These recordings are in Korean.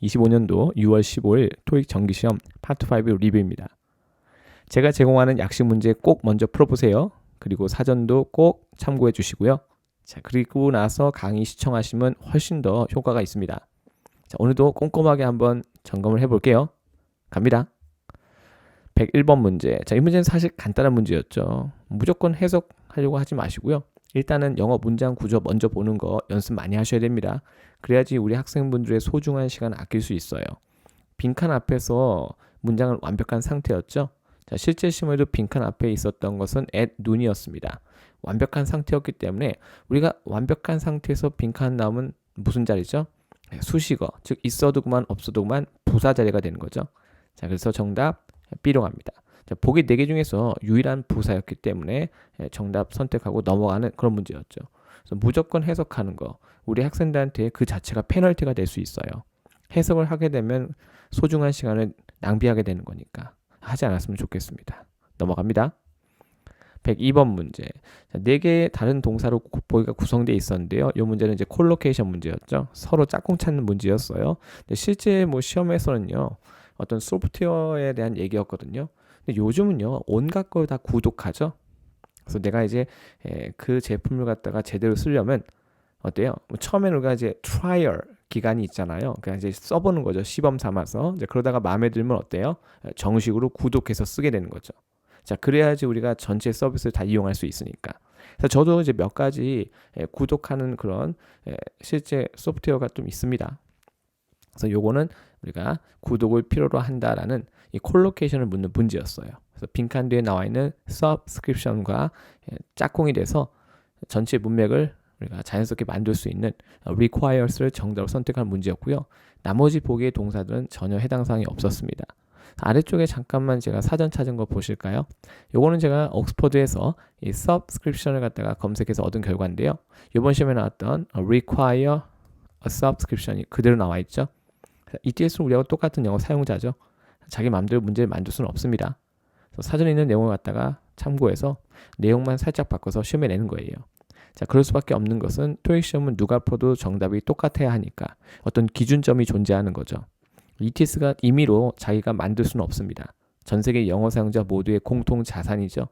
(2025년도 6월 15일) 토익 정기시험 파트 5 리뷰입니다. 제가 제공하는 약식 문제 꼭 먼저 풀어보세요. 그리고 사전도 꼭 참고해 주시고요. 자, 그리고 나서 강의 시청하시면 훨씬 더 효과가 있습니다. 자, 오늘도 꼼꼼하게 한번 점검을 해볼게요. 갑니다. 101번 문제. 자, 이 문제는 사실 간단한 문제였죠. 무조건 해석하려고 하지 마시고요. 일단은 영어 문장 구조 먼저 보는 거 연습 많이 하셔야 됩니다. 그래야지 우리 학생분들의 소중한 시간 아낄 수 있어요. 빈칸 앞에서 문장은 완벽한 상태였죠. 자, 실제 시험에도 빈칸 앞에 있었던 것은 at noon이었습니다. 완벽한 상태였기 때문에 우리가 완벽한 상태에서 빈칸 나오면 무슨 자리죠? 수식어, 즉 있어도 그만 없어도 그만 부사 자리가 되는 거죠. 자, 그래서 정답 B로 갑니다. 자, 보기 4개 중에서 유일한 부사였기 때문에 정답 선택하고 넘어가는 그런 문제였죠. 그래서 무조건 해석하는 거, 우리 학생들한테 그 자체가 페널티가 될 수 있어요. 해석을 하게 되면 소중한 시간을 낭비하게 되는 거니까 하지 않았으면 좋겠습니다. 넘어갑니다. 102번 문제. 자, 4개의 다른 동사로 보기가 구성되어 있었는데요. 이 문제는 이제 콜로케이션 문제였죠. 서로 짝꿍 찾는 문제였어요. 근데 실제 시험에서는요, 어떤 소프트웨어에 대한 얘기였거든요. 근데 요즘은요, 온갖 걸 다 구독하죠. 그래서 내가 이제 그 제품을 갖다가 제대로 쓰려면 어때요? 처음에는 우리가 이제 트라이얼 기간이 있잖아요. 그냥 이제 써보는 거죠. 시범 삼아서. 이제 그러다가 마음에 들면 어때요? 정식으로 구독해서 쓰게 되는 거죠. 자, 그래야지 우리가 전체 서비스를 다 이용할 수 있으니까. 그래서 저도 이제 몇 가지 구독하는 그런 실제 소프트웨어가 좀 있습니다. 그래서 요거는 우리가 구독을 필요로 한다라는 이 콜로케이션을 묻는 문제였어요. 그래서 빈칸 뒤에 나와 있는 subscription과 짝꿍이 돼서 전체 문맥을 우리가 자연스럽게 만들 수 있는 requires를 정답으로 선택한 문제였고요. 나머지 보기의 동사들은 전혀 해당 사항이 없었습니다. 아래쪽에 잠깐만 제가 사전 찾은 거 보실까요? 요거는 제가 옥스퍼드에서 이 subscription을 갖다가 검색해서 얻은 결과인데요. 이번 시험에 나왔던 require a subscription이 그대로 나와 있죠. ETS는 우리하고 똑같은 영어 사용자죠. 자기 마음대로 문제를 만들 수는 없습니다. 그래서 사전에 있는 내용을 갖다가 참고해서 내용만 살짝 바꿔서 시험에 내는 거예요. 자, 그럴 수밖에 없는 것은 토익 시험은 누가 풀어도 정답이 똑같아야 하니까 어떤 기준점이 존재하는 거죠. ETS가 임의로 자기가 만들 수는 없습니다. 전 세계 영어 사용자 모두의 공통 자산이죠.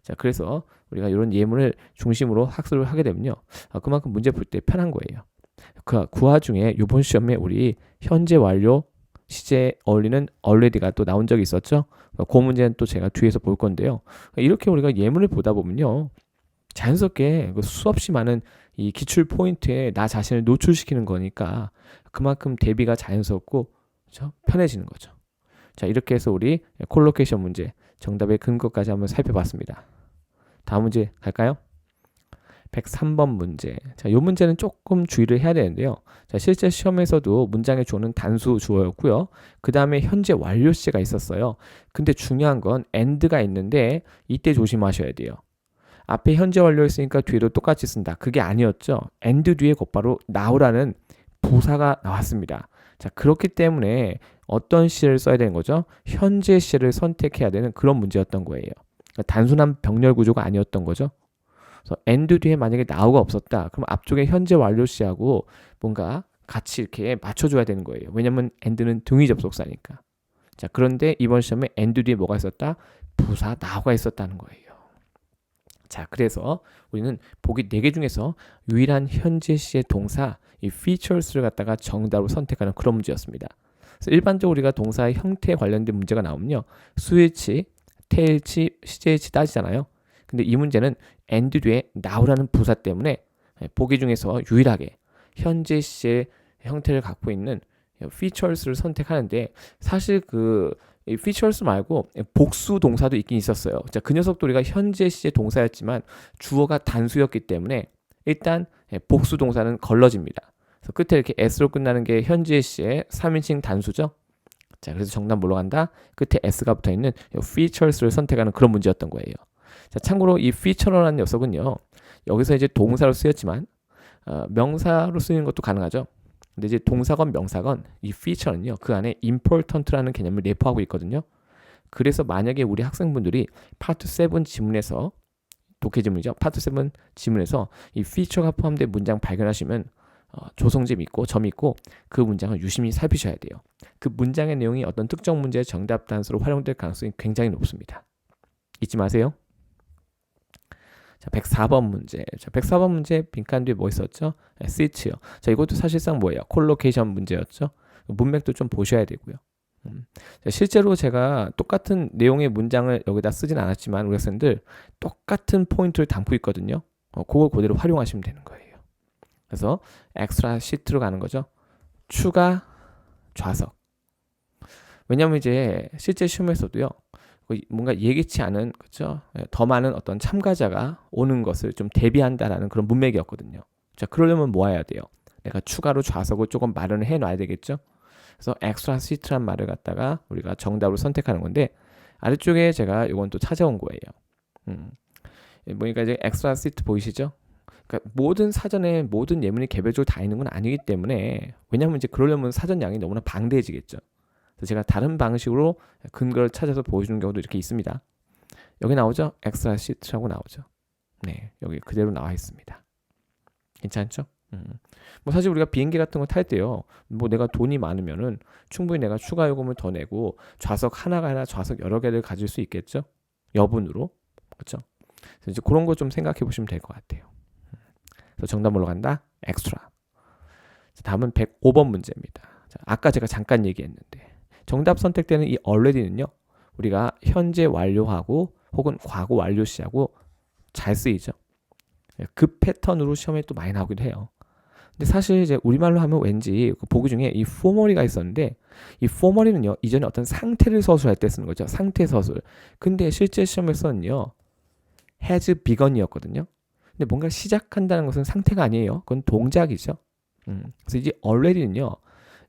자, 그래서 우리가 이런 예문을 중심으로 학습을 하게 되면요, 그만큼 문제 풀 때 편한 거예요. 그 와중에 이번 시험에 우리 현재 완료 시제에 어울리는 already가 또 나온 적이 있었죠. 그 문제는 또 제가 뒤에서 볼 건데요. 이렇게 우리가 예문을 보다 보면요, 자연스럽게 수없이 많은 이 기출 포인트에 나 자신을 노출시키는 거니까 그만큼 대비가 자연스럽고, 그렇죠? 편해지는 거죠. 자, 이렇게 해서 우리 콜로케이션 문제 정답의 근거까지 한번 살펴봤습니다. 다음 문제 갈까요? 103번 문제. 자, 이 문제는 조금 주의를 해야 되는데요. 자, 실제 시험에서도 문장의 주어는 단수 주어였고요. 그 다음에 현재 완료 시제가 있었어요. 근데 중요한 건 and가 있는데 이때 조심하셔야 돼요. 앞에 현재 완료 있으니까 뒤에도 똑같이 쓴다. 그게 아니었죠. and 뒤에 곧바로 now라는 부사가 나왔습니다. 자, 그렇기 때문에 어떤 시제를 써야 되는 거죠? 현재 시제를 선택해야 되는 그런 문제였던 거예요. 그러니까 단순한 병렬 구조가 아니었던 거죠. 그래서 and 뒤에 만약에 now가 없었다. 그럼 앞쪽에 현재 완료 시하고 뭔가 같이 이렇게 맞춰줘야 되는 거예요. 왜냐면 and는 등위 접속사니까. 자, 그런데 이번 시험에 and 뒤에 뭐가 있었다? 부사 now가 있었다는 거예요. 자, 그래서 우리는 보기 4개 중에서 유일한 현재 시의 동사 이 features를 갖다가 정답으로 선택하는 그런 문제였습니다. 그래서 일반적으로 우리가 동사의 형태에 관련된 문제가 나오면요, 수일치, 태일치, 시제일치 따지잖아요. 근데 이 문제는 and 뒤에 now라는 부사 때문에 보기 중에서 유일하게 현재 시의 형태를 갖고 있는 features를 선택하는데, 사실 이 features 말고 복수 동사도 있긴 있었어요. 자, 그 녀석도 우리가 현재 시제 동사였지만 주어가 단수였기 때문에 일단 복수 동사는 걸러집니다. 그래서 끝에 이렇게 s로 끝나는 게 현재 시제 3인칭 단수죠. 자, 그래서 정답 뭘로 간다? 끝에 s가 붙어 있는 features를 선택하는 그런 문제였던 거예요. 자, 참고로 이 feature라는 녀석은요, 여기서 이제 동사로 쓰였지만 명사로 쓰이는 것도 가능하죠. 근데 이제 동사건 명사건 이 feature는요, 그 안에 important라는 개념을 내포하고 있거든요. 그래서 만약에 우리 학생분들이 파트 7 지문에서 독해 지문이죠. 파트 7 지문에서 이 피처가 포함된 문장 발견하시면 조성점 있고 점 있고 그 문장을 유심히 살피셔야 돼요. 그 문장의 내용이 어떤 특정 문제의 정답 단서로 활용될 가능성이 굉장히 높습니다. 잊지 마세요. 자, 104번 문제. 자, 104번 문제 빈칸 뒤에 뭐 있었죠? 시트요. 자, 이것도 사실상 뭐예요? 콜로케이션 문제였죠. 문맥도 좀 보셔야 되고요. 자, 실제로 제가 똑같은 내용의 문장을 여기다 쓰진 않았지만 우리 학생들 똑같은 포인트를 담고 있거든요. 그걸 그대로 활용하시면 되는 거예요. 그래서 엑스트라 시트로 가는 거죠. 추가 좌석. 왜냐하면 이제 실제 시험에서도요. 뭔가 예기치 않은 그렇죠? 더 많은 어떤 참가자가 오는 것을 좀 대비한다라는 그런 문맥이었거든요. 자, 그러려면 뭐 해야 돼요? 내가 추가로 좌석을 조금 마련을 해 놔야 되겠죠? 그래서 엑스트라 시트란 말을 갖다가 우리가 정답으로 선택하는 건데 아래쪽에 제가 이건 또 찾아온 거예요. 보니까 이제 엑스트라 시트 보이시죠? 그러니까 모든 사전에 모든 예문이 개별적으로 다 있는 건 아니기 때문에 왜냐하면 이제 그러려면 사전 양이 너무나 방대해지겠죠. 그래서 제가 다른 방식으로 근거를 찾아서 보여주는 경우도 이렇게 있습니다. 여기 나오죠? 엑스트라 시트라고 나오죠. 네, 여기 그대로 나와 있습니다. 괜찮죠? 뭐 사실 우리가 비행기 같은 거 탈 때요. 뭐 내가 돈이 많으면은 충분히 내가 추가 요금을 더 내고 좌석 하나가 아니라 좌석 여러 개를 가질 수 있겠죠. 여분으로. 그렇죠? 그래서 이제 그런 거 좀 생각해 보시면 될 것 같아요. 그래서 정답 뭘로 간다? 엑스트라. 다음은 105번 문제입니다. 자, 아까 제가 잠깐 얘기했는데 정답 선택되는 이 already는요. 우리가 현재 완료하고 혹은 과거 완료 시하고 잘 쓰이죠. 그 패턴으로 시험에 또 많이 나오기도 해요. 근데 사실 이제 우리말로 하면 왠지 그 보기 중에 이 formerly가 있었는데 이 formerly는요 이전에 어떤 상태를 서술할 때 쓰는 거죠. 상태 서술. 근데 실제 시험에서는요 has begun이었거든요. 근데 뭔가 시작한다는 것은 상태가 아니에요. 그건 동작이죠. 그래서 이제 already는요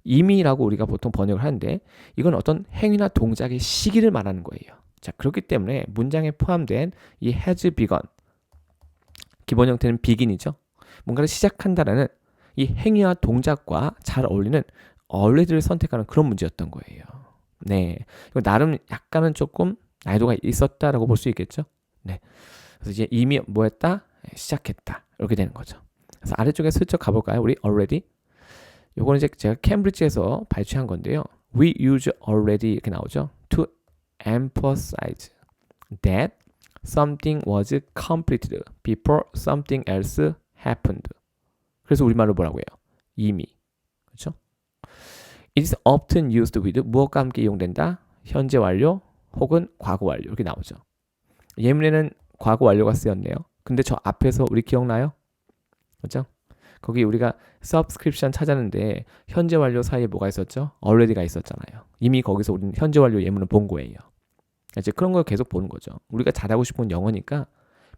이미라고 우리가 보통 번역을 하는데 이건 어떤 행위나 동작의 시기를 말하는 거예요. 자, 그렇기 때문에 문장에 포함된 이 has begun 기본 형태는 begin이죠. 뭔가를 시작한다라는 이 행위와 동작과 잘 어울리는 already를 선택하는 그런 문제였던 거예요. 네, 이거 나름 약간은 조금 난이도가 있었다라고 볼 수 있겠죠. 네, 그래서 이제 이미 뭐했다? 시작했다 이렇게 되는 거죠. 그래서 아래쪽에 슬쩍 가볼까요? 우리 already. 요거는 이제 제가 캠브리지에서 발췌한 건데요. We use already 이렇게 나오죠. To emphasize that something was completed before something else happened. 그래서 우리말로 뭐라고 해요? 이미. 그렇죠? It is often used with 무엇과 함께 이용된다? 현재 완료 혹은 과거 완료 이렇게 나오죠. 예문에는 과거 완료가 쓰였네요. 근데 저 앞에서 우리 기억나요? 그렇죠? 거기 우리가 subscription 찾았는데 현재 완료 사이에 뭐가 있었죠? already가 있었잖아요. 이미 거기서 우리는 현재 완료 예문을 본 거예요. 이제 그런 걸 계속 보는 거죠. 우리가 잘하고 싶은 영어니까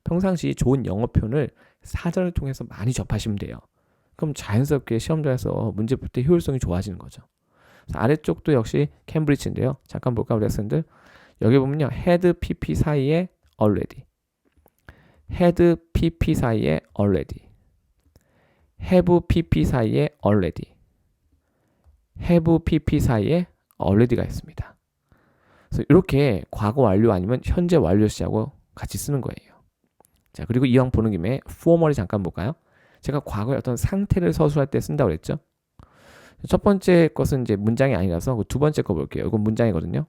평상시 좋은 영어 표현을 사전을 통해서 많이 접하시면 돼요. 그럼 자연스럽게 시험장에서 문제 풀 때 효율성이 좋아지는 거죠. 아래쪽도 역시 캠브리지인데요. 잠깐 볼까 우리 학생들. 여기 보면요. head pp 사이에 already, head pp 사이에 already, have pp 사이에 already, have pp 사이에 already가 있습니다. 그래서 이렇게 과거 완료 아니면 현재 완료 시하고 같이 쓰는 거예요. 자, 그리고 이왕 보는 김에 formerly 잠깐 볼까요? 제가 과거의 어떤 상태를 서술할 때 쓴다고 그랬죠. 첫 번째 것은 이제 문장이 아니라서 두 번째 거 볼게요. 이건 문장이거든요.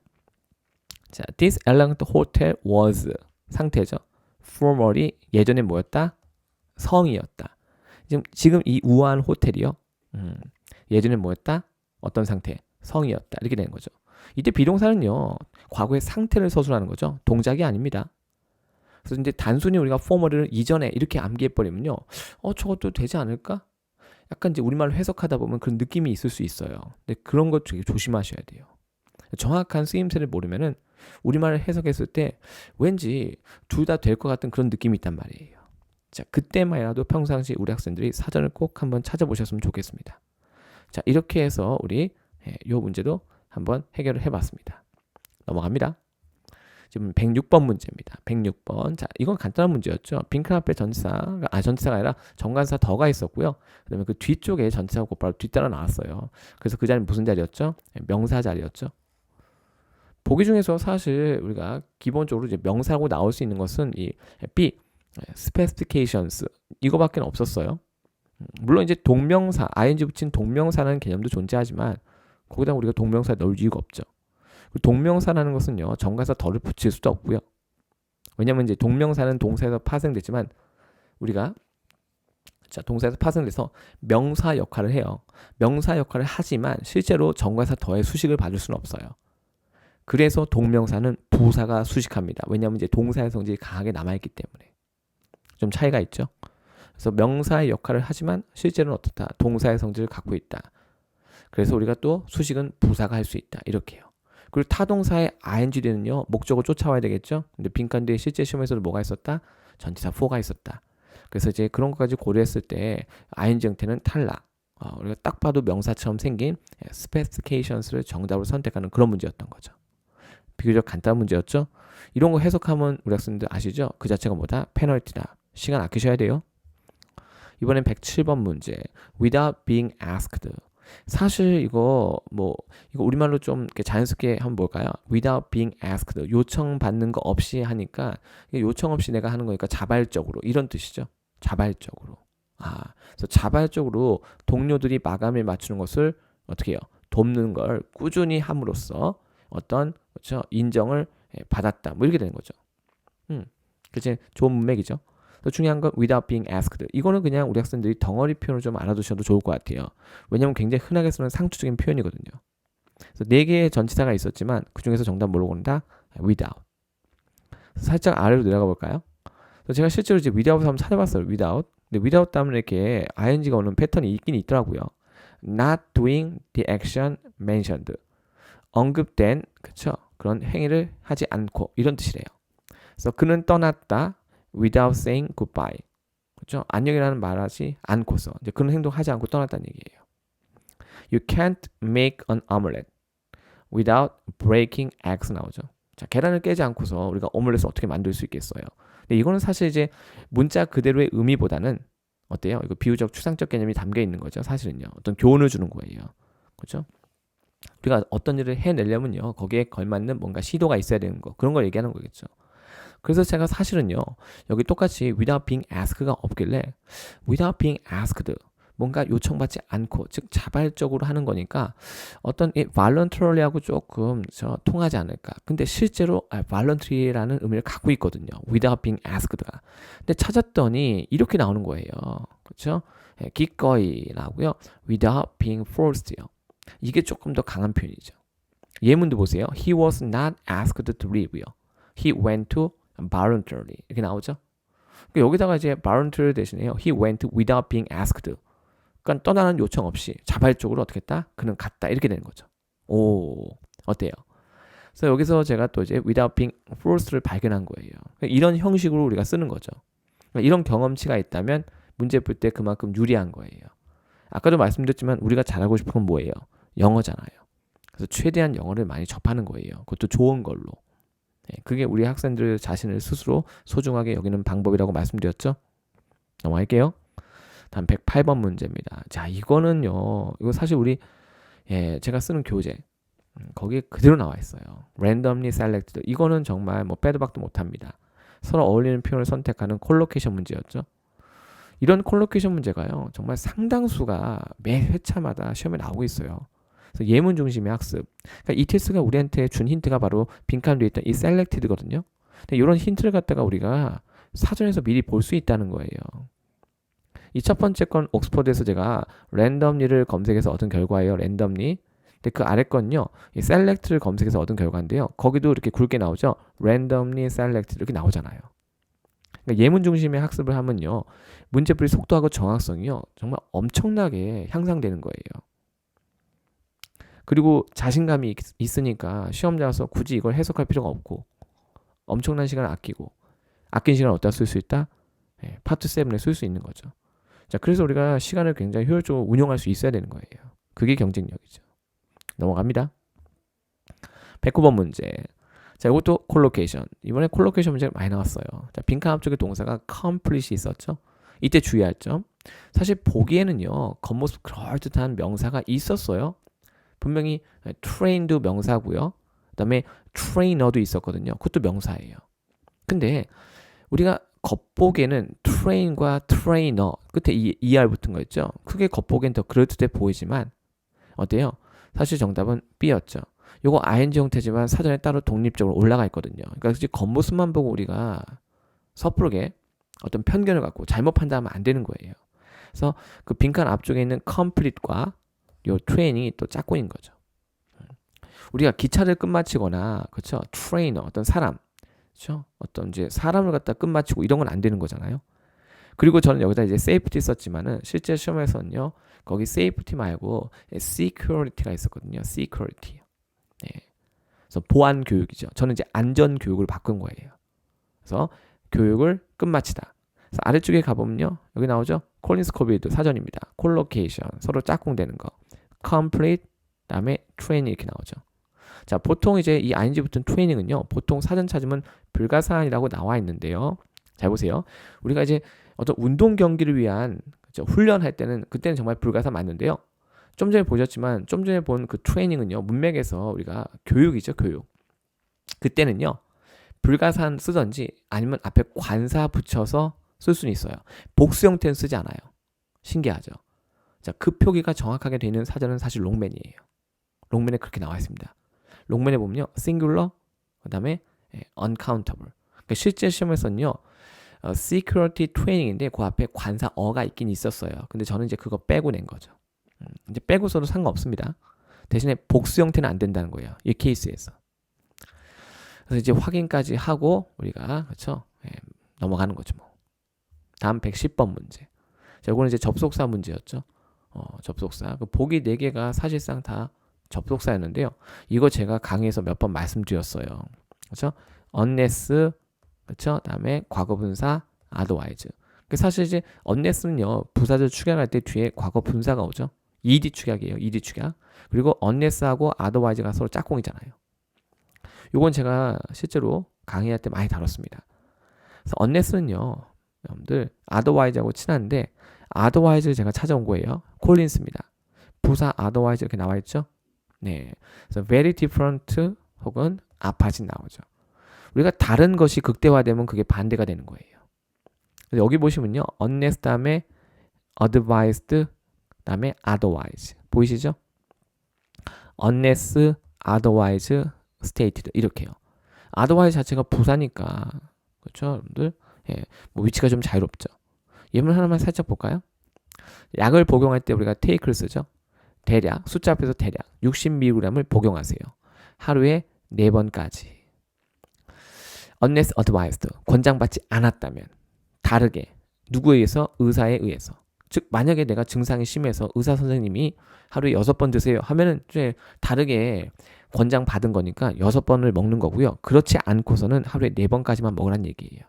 자, this elegant hotel was 상태죠. formerly 예전에 뭐였다? 성이었다. 지금 이 우아한 호텔이요. 예전에 뭐였다? 어떤 상태? 성이었다. 이렇게 되는 거죠. 이때 비동사는요. 과거의 상태를 서술하는 거죠. 동작이 아닙니다. 그래서 이제 단순히 우리가 formerly를 이전에 이렇게 암기해버리면요. 저것도 되지 않을까? 약간 이제 우리말로 해석하다 보면 그런 느낌이 있을 수 있어요. 근데 그런 거 되게 조심하셔야 돼요. 정확한 쓰임새를 모르면은 우리말을 해석했을 때 왠지 둘 다 될 것 같은 그런 느낌이 있단 말이에요. 자, 그때만이라도 평상시 우리 학생들이 사전을 꼭 한번 찾아보셨으면 좋겠습니다. 자, 이렇게 해서 우리 이 문제도 한번 해결을 해봤습니다. 넘어갑니다. 지금 106번 문제입니다. 106번. 자, 이건 간단한 문제였죠. 빈칸 앞에 전치사가 아니라 정관사 더가 있었고요. 그다음에 그 뒤쪽에 전치사가 곧바로 뒤따라 나왔어요. 그래서 그 자리는 무슨 자리였죠? 명사 자리였죠. 보기 중에서 사실 우리가 기본적으로 이제 명사라고 나올 수 있는 것은 이 be, specifications 이거밖에 없었어요. 물론 이제 동명사, ing 붙인 동명사라는 개념도 존재하지만 거기다 우리가 동명사 넣을 이유가 없죠. 동명사라는 것은요, 정관사 덜을 붙일 수도 없고요. 왜냐면 이제 동명사는 동사에서 파생되지만 우리가 동사에서 파생돼서 명사 역할을 해요. 명사 역할을 하지만 실제로 정관사 더의 수식을 받을 수는 없어요. 그래서 동명사는 부사가 수식합니다. 왜냐하면 이제 동사의 성질이 강하게 남아있기 때문에 좀 차이가 있죠. 그래서 명사의 역할을 하지만 실제로는 어떻다? 동사의 성질을 갖고 있다. 그래서 우리가 또 수식은 부사가 할 수 있다. 이렇게 해요. 그리고 타동사의 ing는요 목적을 쫓아와야 되겠죠. 근데 빈칸 뒤에 실제 시험에서도 뭐가 있었다? 전치사 for가 있었다. 그래서 이제 그런 것까지 고려했을 때 ing 형태는 탈락. 우리가 딱 봐도 명사처럼 생긴 specifications를 정답으로 선택하는 그런 문제였던 거죠. 비교적 간단한 문제였죠. 이런 거 해석하면 우리 학생들 아시죠? 그 자체가 뭐다? 페널티다. 시간 아끼셔야 돼요. 이번엔 107번 문제. Without being asked. 사실 이거 우리말로 좀 이렇게 자연스럽게 한번 볼까요? Without being asked. 요청 받는 거 없이 하니까 요청 없이 내가 하는 거니까 자발적으로 이런 뜻이죠. 자발적으로. 그래서 자발적으로 동료들이 마감을 맞추는 것을 어떻게 해요? 돕는 걸 꾸준히 함으로써 어떤 그렇죠? 인정을 받았다. 뭐 이렇게 되는 거죠. 그치? 좋은 문맥이죠. 더 중요한 건 without being asked. 이거는 그냥 우리 학생들이 덩어리 표현을 좀 알아두셔도 좋을 것 같아요. 왜냐면 굉장히 흔하게 쓰는 상투적인 표현이거든요. 그래서 4개의 전치사가 있었지만 그 중에서 정답 뭘로 고른다? without. 살짝 아래로 내려가 볼까요? 그래서 제가 실제로 이제 without을 한번 찾아봤어요. without. 근데 without 다음에 이렇게 ing가 오는 패턴이 있긴 있더라고요. not doing the action mentioned. 언급된 그쵸? 그런 행위를 하지 않고 이런 뜻이래요. 그래서 그는 떠났다. without saying goodbye. 그렇죠? 안녕이라는 말하지 않고서 이제 그런 행동하지 않고 떠났다는 얘기예요. You can't make an omelette without breaking eggs 나오죠. 자, 계란을 깨지 않고서 우리가 오믈렛을 어떻게 만들 수 있겠어요? 근데 이거는 사실 이제 문자 그대로의 의미보다는 어때요? 이거 비유적 추상적 개념이 담겨 있는 거죠. 사실은요. 어떤 교훈을 주는 거예요. 그렇죠? 우리가 어떤 일을 해내려면요. 거기에 걸맞는 뭔가 시도가 있어야 되는 거. 그런 걸 얘기하는 거겠죠. 그래서 제가 사실은요. 여기 똑같이 without being asked가 없길래 without being asked 뭔가 요청받지 않고 즉 자발적으로 하는 거니까 어떤 이 voluntary하고 조금 통하지 않을까. 근데 실제로 voluntary라는 의미를 갖고 있거든요. without being asked가. 근데 찾았더니 이렇게 나오는 거예요. 그렇죠? 기꺼이 나오고요. without being forced요. 이게 조금 더 강한 표현이죠. 예문도 보세요. He was not asked to leave요. He went to voluntarily 이렇게 나오죠. 그러니까 여기다가 이제 voluntarily 대신에요. He went without being asked. 그러니까 떠나는 요청 없이 자발적으로 어떻게 했다? 그는 갔다 이렇게 되는 거죠. 오, 어때요? 그래서 여기서 제가 또 이제 without being forced를 발견한 거예요. 그러니까 이런 형식으로 우리가 쓰는 거죠. 그러니까 이런 경험치가 있다면 문제 풀 때 그만큼 유리한 거예요. 아까도 말씀드렸지만 우리가 잘하고 싶은 건 뭐예요? 영어잖아요. 그래서 최대한 영어를 많이 접하는 거예요. 그것도 좋은 걸로. 그게 우리 학생들 자신을 스스로 소중하게 여기는 방법이라고 말씀드렸죠. 넘어갈게요. 다음 108번 문제입니다. 자, 이거는요. 이거 사실 우리 제가 쓰는 교재 거기에 그대로 나와 있어요. randomly selected. 이거는 정말 뭐 빼도 박도 못합니다. 서로 어울리는 표현을 선택하는 콜로케이션 문제였죠. 이런 콜로케이션 문제가요. 정말 상당수가 매 회차마다 시험에 나오고 있어요. 그래서 예문 중심의 학습. 그러니까 이 테스트가 우리한테 준 힌트가 바로 빈칸 뒤에 있던 이 selected거든요. 근데 이런 힌트를 갖다가 우리가 사전에서 미리 볼 수 있다는 거예요. 이 첫 번째 건 옥스퍼드에서 제가 randomly를 검색해서 얻은 결과예요. randomly. 근데 그 아래 건요. 이 select를 검색해서 얻은 결과인데요. 거기도 이렇게 굵게 나오죠. randomly selected 이렇게 나오잖아요. 그러니까 예문 중심의 학습을 하면요. 문제풀이 속도하고 정확성이요. 정말 엄청나게 향상되는 거예요. 그리고 자신감이 있으니까 시험장 와서 굳이 이걸 해석할 필요가 없고 엄청난 시간을 아낀 시간을 어디다 쓸 수 있다? 파트 7에 쓸 수 있는 거죠. 자, 그래서 우리가 시간을 굉장히 효율적으로 운용할 수 있어야 되는 거예요. 그게 경쟁력이죠. 넘어갑니다. 109번 문제. 자, 이것도 콜로케이션. 이번에 콜로케이션 문제가 많이 나왔어요. 자, 빈칸 앞쪽에 동사가 complete이 있었죠. 이때 주의할 점. 사실 보기에는요. 겉모습 그럴듯한 명사가 있었어요. 분명히 train도 명사고요. 그 다음에 trainer도 있었거든요. 그것도 명사예요. 근데 우리가 겉보기에는 train과 trainer 끝에 er 붙은 거 있죠. 크게 겉보기엔 더 그럴듯해 보이지만 어때요? 사실 정답은 B였죠. 요거 ing 형태지만 사전에 따로 독립적으로 올라가 있거든요. 그러니까 겉모습만 보고 우리가 섣부르게 어떤 편견을 갖고 잘못 판단하면 안 되는 거예요. 그래서 그 빈칸 앞쪽에 있는 complete과 요 training이 또 짝꿍인 거죠. 우리가 기차를 끝마치거나 그렇죠? 트레이너 어떤 사람 그렇죠? 어떤 이제 사람을 갖다 끝마치고 이런 건 안 되는 거잖아요. 그리고 저는 여기다 이제 safety 썼지만은 실제 시험에서는요. 거기 safety 말고 security가 있었거든요. security. 네. 그래서 보안 교육이죠. 저는 이제 안전 교육을 바꾼 거예요. 그래서 교육을 끝마치다. 그래서 아래쪽에 가보면요. 여기 나오죠. 콜린스 코빌드 사전입니다. 콜로케이션 서로 짝꿍되는 거. complete 다음에 트레이닝 이렇게 나오죠. 자, 보통 이제 이 ing 붙은 트레이닝은요. 보통 사전 찾으면 불가사항이라고 나와 있는데요. 잘 보세요. 우리가 이제 어떤 운동 경기를 위한 그렇죠? 훈련할 때는 그때는 정말 불가사항 맞는데요. 좀 전에 보셨지만 좀 전에 본 그 트레이닝은요. 문맥에서 우리가 교육이죠, 교육. 그때는요. 불가사항 쓰던지 아니면 앞에 관사 붙여서 쓸 수는 있어요. 복수 형태는 쓰지 않아요. 신기하죠. 자, 그 표기가 정확하게 되는 사전은 사실 롱맨이에요. 롱맨에 그렇게 나와 있습니다. 롱맨에 보면요. singular, 그 다음에 uncountable. 그러니까 실제 시험에서는요. security training인데 그 앞에 관사 어가 있긴 있었어요. 근데 저는 이제 그거 빼고 낸 거죠. 이제 빼고 써도 상관없습니다. 대신에 복수 형태는 안 된다는 거예요. 이 케이스에서. 그래서 이제 확인까지 하고 우리가 그렇죠? 넘어가는 거죠. 뭐. 다음 110번 문제. 자, 이거는 이제 접속사 문제였죠. 접속사. 그 보기 4개가 사실상 다 접속사였는데요. 이거 제가 강의에서 몇 번 말씀드렸어요. 그렇죠? unless 그렇죠? 다음에 과거분사 otherwise. 사실 이제 unless는요. 부사절 축약할 때 뒤에 과거분사가 오죠. ed 축약이에요. ed 축약. 그리고 unless하고 otherwise가 서로 짝꿍이잖아요. 요건 제가 실제로 강의할 때 많이 다뤘습니다. 그래서 unless는요. 여러분들 otherwise하고 친한데 otherwise를 제가 찾아온 거예요. 콜린스입니다. 부사 otherwise 이렇게 나와 있죠. 네, 그래서 very different 혹은 opposite 나오죠. 우리가 다른 것이 극대화되면 그게 반대가 되는 거예요. 그래서 여기 보시면요, unless 다음에 advised 다음에 otherwise 보이시죠? unless otherwise stated 이렇게요. otherwise 자체가 부사니까 그렇죠, 여러분들? 예, 뭐 위치가 좀 자유롭죠. 예문 하나만 살짝 볼까요? 약을 복용할 때 우리가 take를 쓰죠. 대략 숫자 앞에서 대략 60mg을 복용하세요. 하루에 4번까지. unless advised 권장받지 않았다면 다르게 누구에 의해서? 의사에 의해서. 즉 만약에 내가 증상이 심해서 의사 선생님이 하루에 6번 드세요 하면은 이제 다르게 권장받은 거니까 6번을 먹는 거고요. 그렇지 않고서는 하루에 4번까지만 먹으란 얘기예요.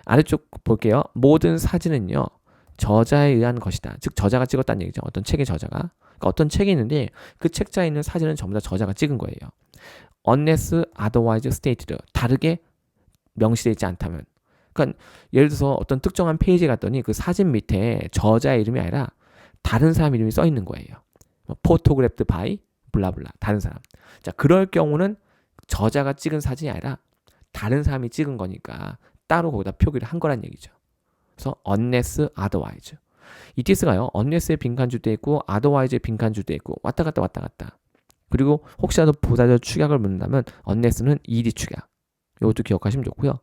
아래쪽 볼게요. 모든 사진은요. 저자에 의한 것이다. 즉 저자가 찍었다는 얘기죠. 어떤 책의 저자가. 그러니까 어떤 책이 있는데 그 책자에 있는 사진은 전부 다 저자가 찍은 거예요. unless otherwise stated. 다르게 명시되어 있지 않다면. 그러니까 예를 들어서 어떤 특정한 페이지에 갔더니 그 사진 밑에 저자의 이름이 아니라 다른 사람 이름이 써 있는 거예요. photographed by 블라블라 다른 사람. 자, 그럴 경우는 저자가 찍은 사진이 아니라 다른 사람이 찍은 거니까 따로 거기다 표기를 한 거란 얘기죠. 그래서 unless otherwise. ETS가요. unless의 빈칸 줄 때 있고 otherwise의 빈칸 줄 때 있고 왔다 갔다. 그리고 혹시라도 부사절 축약을 묻는다면 unless는 ed 축약. 이것도 기억하시면 좋고요.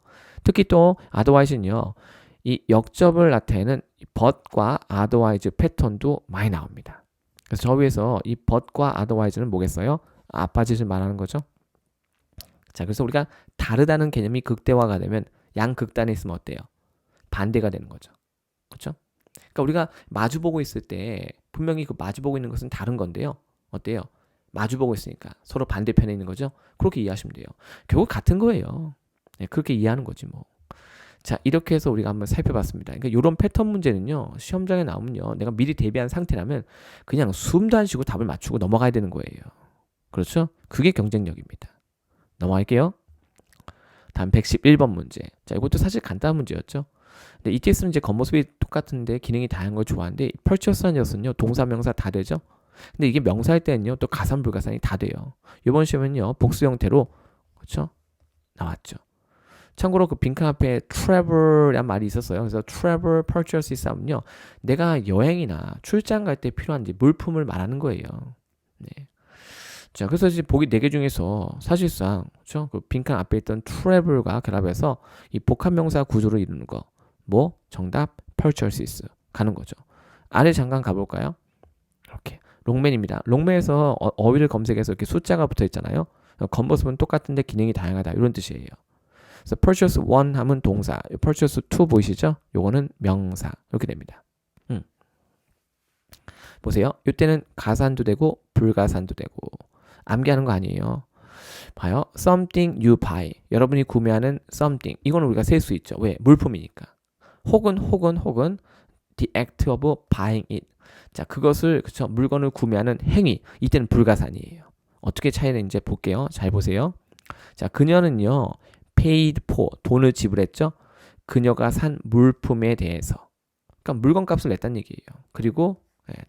특히 또 otherwise는요. 이 역접을 나타내는 but과 otherwise 패턴도 많이 나옵니다. 그래서 저 위에서 이 but과 otherwise는 뭐겠어요? opposite을 말하는 거죠. 자, 그래서 우리가 다르다는 개념이 극대화가 되면 양극단에 있으면 어때요? 반대가 되는 거죠. 그렇죠? 그러니까 우리가 마주보고 있을 때 분명히 그 마주보고 있는 것은 다른 건데요. 어때요? 마주보고 있으니까 서로 반대편에 있는 거죠. 그렇게 이해하시면 돼요. 결국 같은 거예요. 네, 그렇게 이해하는 거지 뭐. 자, 이렇게 해서 우리가 한번 살펴봤습니다. 그러니까 이런 패턴 문제는요. 시험장에 나오면요. 내가 미리 대비한 상태라면 그냥 숨도 안 쉬고 답을 맞추고 넘어가야 되는 거예요. 그렇죠? 그게 경쟁력입니다. 넘어갈게요. 다음 111번 문제. 자, 이것도 사실 간단한 문제였죠. 근데 ETS는 이제 겉모습이 똑같은데 기능이 다양한 걸 좋아하는데 purchase라는 녀석은요. 동사, 명사 다 되죠. 근데 이게 명사일 때는요. 또 가산, 불가산이 다 돼요. 이번 시험은요. 복수 형태로 그렇죠? 나왔죠. 참고로 그 빈칸 앞에 travel이란 말이 있었어요. 그래서 travel purchases 하면요, 내가 여행이나 출장 갈 때 필요한 이제 물품을 말하는 거예요. 네. 자, 그래서 이제 보기 4개 중에서 사실상 그렇죠? 그 빈칸 앞에 있던 travel과 결합해서 이 복합명사 구조를 이루는 거, 뭐 정답 purchases 가는 거죠. 아래 잠깐 가볼까요? 이렇게 롱맨입니다. 롱맨에서 어휘를 검색해서 이렇게 숫자가 붙어 있잖아요. 컨버스는 똑같은데 기능이 다양하다 이런 뜻이에요. 그래서 purchase 1 하면 동사, purchase 2 보이시죠? 요거는 명사 이렇게 됩니다. 보세요. 이때는 가산도 되고 불가산도 되고 암기하는 거 아니에요. 봐요. something you buy. 여러분이 구매하는 something. 이거는 우리가 셀 수 있죠. 왜? 물품이니까. 혹은 the act of buying it. 자, 그것을 그쵸? 물건을 구매하는 행위. 이때는 불가산이에요. 어떻게 차이는 이제 볼게요. 잘 보세요. 자, 그녀는요. paid for. 돈을 지불했죠. 그녀가 산 물품에 대해서. 그러니까 물건값을 냈다는 얘기예요. 그리고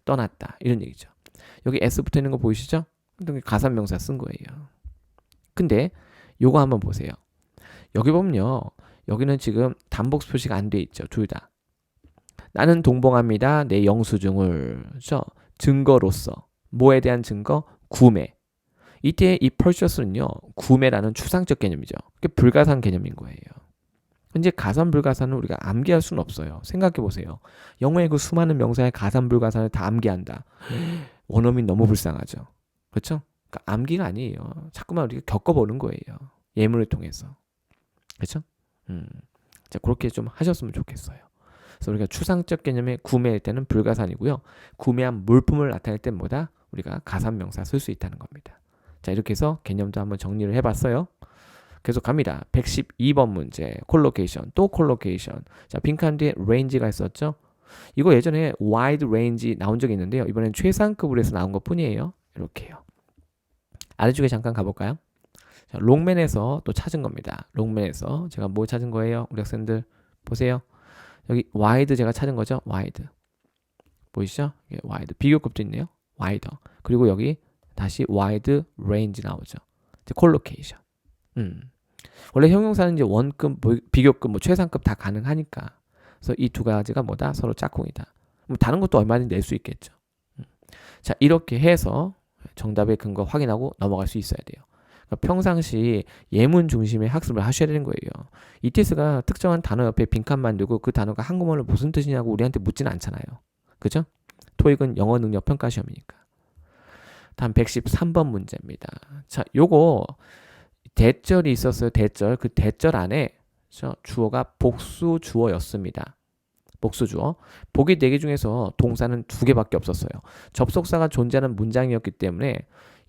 떠났다. 이런 얘기죠. 여기 S 붙어 있는 거 보이시죠? 가산명사 쓴 거예요. 근데 요거 한번 보세요. 여기 보면요. 여기는 지금 단복수 표시가 안 돼 있죠. 둘 다. 나는 동봉합니다. 내 영수증을. 그렇죠? 증거로서. 뭐에 대한 증거? 구매. 이때 이 purchase는요. 구매라는 추상적 개념이죠. 그게 불가산 개념인 거예요. 이제 가산 불가산은 우리가 암기할 수는 없어요. 생각해 보세요. 영어의 그 수많은 명사의 가산 불가산을 다 암기한다. 원어민 너무 불쌍하죠. 그렇죠? 그러니까 암기가 아니에요. 자꾸만 우리가 겪어보는 거예요. 예문을 통해서. 그렇죠? 자, 그렇게 좀 하셨으면 좋겠어요. 그래서 우리가 추상적 개념의 구매일 때는 불가산이고요. 구매한 물품을 나타낼 때 뭐다? 우리가 가산명사 쓸 수 있다는 겁니다. 자, 이렇게 해서 개념도 한번 정리를 해봤어요. 계속 갑니다. 112번 문제. 콜로케이션. 또 콜로케이션. 자, 빈칸 뒤에 range가 있었죠? 이거 예전에 wide range 나온 적이 있는데요. 이번엔 최상급으로 해서 나온 것 뿐이에요. 이렇게요. 아래쪽에 잠깐 가볼까요? 자, 롱맨에서 또 찾은 겁니다. 롱맨에서 제가 뭘 찾은 거예요? 우리 학생들 보세요. 여기 wide 제가 찾은 거죠? wide. 보이시죠? wide. 비교급도 있네요. wider. 그리고 여기 다시 wide range 나오죠. 콜로케이션. 원래 형용사는 이제 원급, 비교급, 뭐 최상급 다 가능하니까. 그래서 이 두 가지가 뭐다? 서로 짝꿍이다. 다른 것도 얼마든지 낼 수 있겠죠. 자, 이렇게 해서 정답의 근거 확인하고 넘어갈 수 있어야 돼요. 그러니까 평상시 예문 중심의 학습을 하셔야 되는 거예요. ETS가 특정한 단어 옆에 빈칸 만들고 그 단어가 한국말로 무슨 뜻이냐고 우리한테 묻지는 않잖아요. 그죠? 토익은 영어 능력 평가 시험이니까. 다음 113번 문제입니다. 자, 요거 대절이 있었어요. 대절. 그 대절 안에 주어가 복수 주어였습니다. 복수 주어. 보기 4개 중에서 동사는 2개밖에 없었어요. 접속사가 존재하는 문장이었기 때문에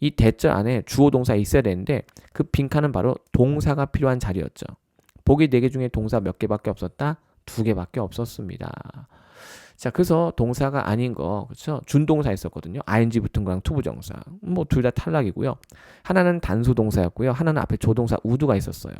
이 대절 안에 주어 동사 있어야 되는데 그 빈칸은 바로 동사가 필요한 자리였죠. 보기 4개 중에 동사 몇 개밖에 없었다? 2개밖에 없었습니다. 자, 그래서 동사가 아닌 거, 그렇죠? 준동사 있었거든요. ing 붙은 거랑 투부정사. 뭐 둘 다 탈락이고요. 하나는 단수 동사였고요. 하나는 앞에 조동사 would가 있었어요.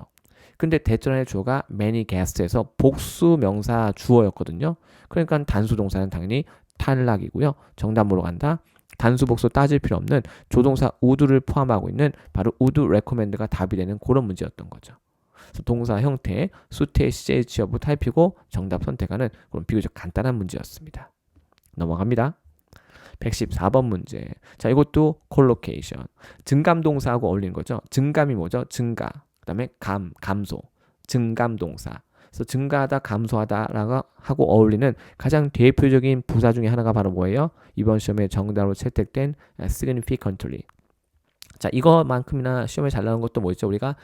근데 대절의 주어가 many guest에서 복수 명사 주어였거든요. 그러니까 단수 동사는 당연히 탈락이고요. 정답으로 간다. 단수 복수 따질 필요 없는 조동사 would를 포함하고 있는 바로 would recommend가 답이 되는 그런 문제였던 거죠. 동사 형태, 수태, CH 여부 살피고 정답 선택하는 그런 비교적 간단한 문제였습니다. 넘어갑니다. 114번 문제. 자, 이것도 콜로케이션. 증감 동사하고 어울리는 거죠. 증감이 뭐죠? 증가. 그다음에 감소. 증감 동사. 그래서 증가하다, 감소하다라고 하고 어울리는 가장 대표적인 부사 중에 하나가 바로 뭐예요? 이번 시험에 정답으로 채택된 significantly. 자, 이거만큼이나 시험에 잘 나오는 것도 뭐 있죠? 우리가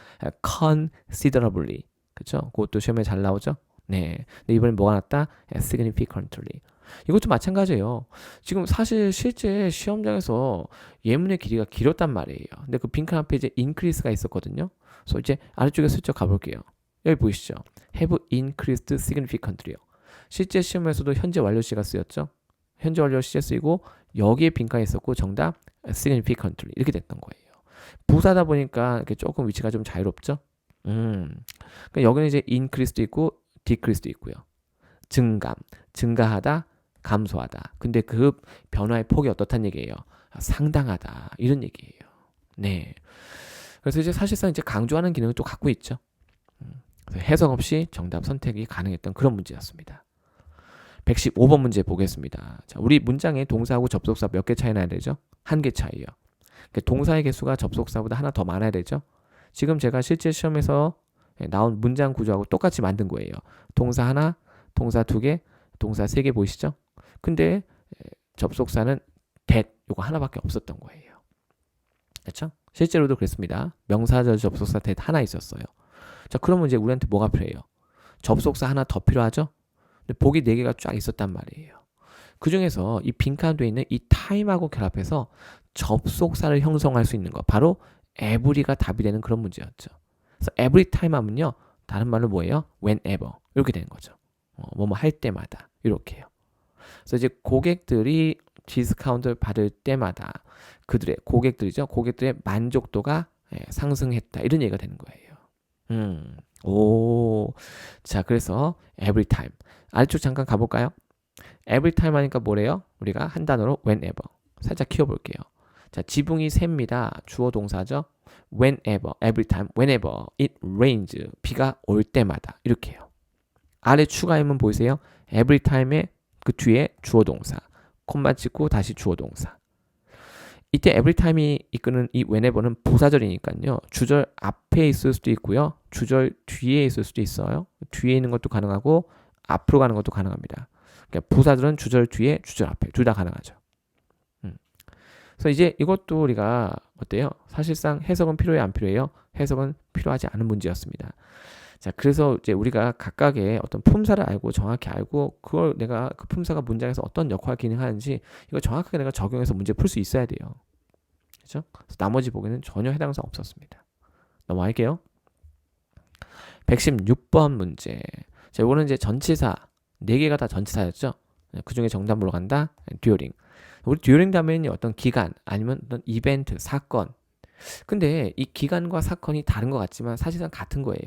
considerably. 그렇죠? 그것도 시험에 잘 나오죠? 네. 근데 이번엔 뭐가 났다? significantly. 이것도 마찬가지예요. 지금 사실 실제 시험장에서 예문의 길이가 길었단 말이에요. 근데 그 빈칸 앞에 이제 increase가 있었거든요. 그래서 이제 아래쪽에 슬쩍 가볼게요. 여기 보이시죠? have increased significantly요. 실제 시험에서도 현재 완료 시가 쓰였죠? 현재 완료 시제 쓰이고 여기에 빈칸이 있었고 정답 significantly 이렇게 됐던 거예요. 부사다 보니까 이렇게 조금 위치가 좀 자유롭죠? 그러니까 여기는 이제 increase도 있고 decrease도 있고요. 증가하다, 감소하다. 근데 그 변화의 폭이 어떻다는 얘기예요? 상당하다. 이런 얘기예요. 네. 그래서 이제 사실상 이제 강조하는 기능을 또 갖고 있죠. 그래서 해석 없이 정답 선택이 가능했던 그런 문제였습니다. 115번 문제 보겠습니다. 자, 우리 문장에 동사하고 접속사 몇 개 차이 나야 되죠? 한 개 차이요. 그러니까 동사의 개수가 접속사보다 하나 더 많아야 되죠? 지금 제가 실제 시험에서 나온 문장 구조하고 똑같이 만든 거예요. 동사 하나, 동사 두 개, 동사 세 개 보이시죠? 근데 접속사는 that 요거 하나밖에 없었던 거예요. 그렇죠? 실제로도 그랬습니다. 명사절 접속사 that 하나 있었어요. 자, 그러면 이제 우리한테 뭐가 필요해요? 접속사 하나 더 필요하죠? 근데 보기 4개가 쫙 있었단 말이에요. 그 중에서 이 빈칸되어 있는 이 time하고 결합해서 접속사를 형성할 수 있는 거 바로 every가 답이 되는 그런 문제였죠. 그래서 every time 하면요. 다른 말로 뭐예요? whenever 이렇게 되는 거죠. 뭐뭐 할 때마다 이렇게요. 그래서 이제 고객들이 디스카운트를 받을 때마다 그들의 고객들이죠. 고객들의 만족도가 상승했다. 이런 얘기가 되는 거예요. 오. 자, 그래서 every time. 아래쪽 잠깐 가볼까요? every time 하니까 뭐래요? 우리가 한 단어로 whenever. 살짝 키워볼게요. 자, 지붕이 셉니다. 주어 동사죠. whenever, every time, whenever it rains. 비가 올 때마다. 이렇게요. 아래 추가하면 보이세요? every time의 그 뒤에 주어 동사. 콤마 찍고 다시 주어 동사. 이때 every time이 이끄는 이 whenever는 부사절이니까요. 주절 앞에 있을 수도 있고요. 주절 뒤에 있을 수도 있어요. 뒤에 있는 것도 가능하고 앞으로 가는 것도 가능합니다. 그러니까 부사절은 주절 뒤에, 주절 앞에 둘 다 가능하죠. 그래서 이제 이것도 우리가 어때요? 사실상 해석은 필요해 안 필요해요? 해석은 필요하지 않은 문제였습니다. 자, 그래서 이제 우리가 각각의 어떤 품사를 알고 정확히 알고 그걸 내가 그 품사가 문장에서 어떤 역할을 기능하는지 이거 정확하게 내가 적용해서 문제 풀 수 있어야 돼요. 그렇죠? 그래서 나머지 보기는 전혀 해당사항 없었습니다. 넘어갈게요. 116번 문제. 자, 이거는 이제 전치사 4개가 다 전치사였죠. 그 중에 정답 물어간다. during. 우리 during 하면 어떤 기간 아니면 어떤 이벤트, 사건. 근데 이 기간과 사건이 다른 것 같지만 사실상 같은 거예요.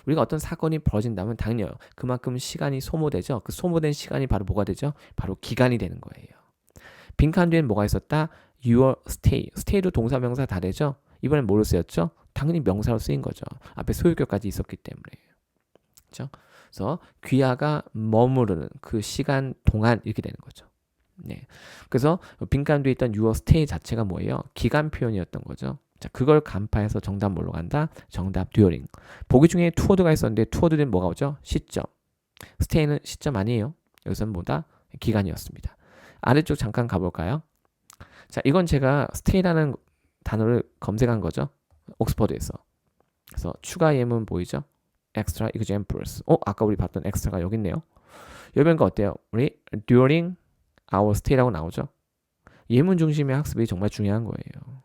우리가 어떤 사건이 벌어진다면 당연히 그만큼 시간이 소모되죠. 그 소모된 시간이 바로 뭐가 되죠? 바로 기간이 되는 거예요. 빈칸 뒤엔 뭐가 있었다? your stay. stay도 동사 명사 다 되죠. 이번엔 뭐로 쓰였죠? 당연히 명사로 쓰인 거죠. 앞에 소유격까지 있었기 때문에. 그렇죠? 그래서 귀하가 머무르는 그 시간 동안 이렇게 되는 거죠. 네. 그래서 빈칸 뒤에 있던 your stay 자체가 뭐예요? 기간 표현이었던 거죠. 자, 그걸 간파해서 정답 뭘로 간다? 정답 during. 보기 중에 toward가 있었는데 toward는 뭐가 오죠? 시점. stay는 시점 아니에요. 여기서는 뭐다? 기간이었습니다. 아래쪽 잠깐 가볼까요? 자, 이건 제가 stay라는 단어를 검색한 거죠. 옥스퍼드에서. 그래서 추가 예문 보이죠? extra examples. 아까 우리 봤던 extra가 여기 있네요. 여기 거 어때요? 우리 during our stay라고 나오죠. 예문 중심의 학습이 정말 중요한 거예요.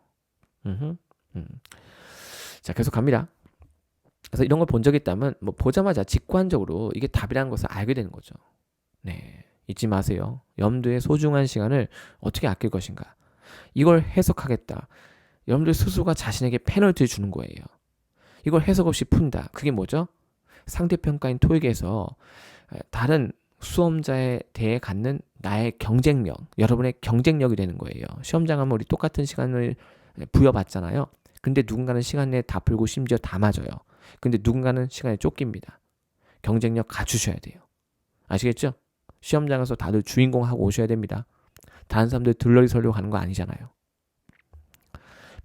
자, 계속 갑니다. 그래서 이런 걸 본 적이 있다면 뭐 보자마자 직관적으로 이게 답이라는 것을 알게 되는 거죠. 네, 잊지 마세요. 염두의 소중한 시간을 어떻게 아낄 것인가. 이걸 해석하겠다. 여러분들 스스로가 자신에게 페널티를 주는 거예요. 이걸 해석 없이 푼다. 그게 뭐죠? 상대평가인 토익에서 다른 수험자에 대해 갖는 나의 경쟁력, 여러분의 경쟁력이 되는 거예요. 시험장 하면 우리 똑같은 시간을 부여받잖아요. 근데 누군가는 시간 내에 다 풀고 심지어 다 맞아요. 근데 누군가는 시간에 쫓깁니다. 경쟁력 갖추셔야 돼요. 아시겠죠? 시험장에서 다들 주인공 하고 오셔야 됩니다. 다른 사람들 들러리 설려고 하는 거 아니잖아요.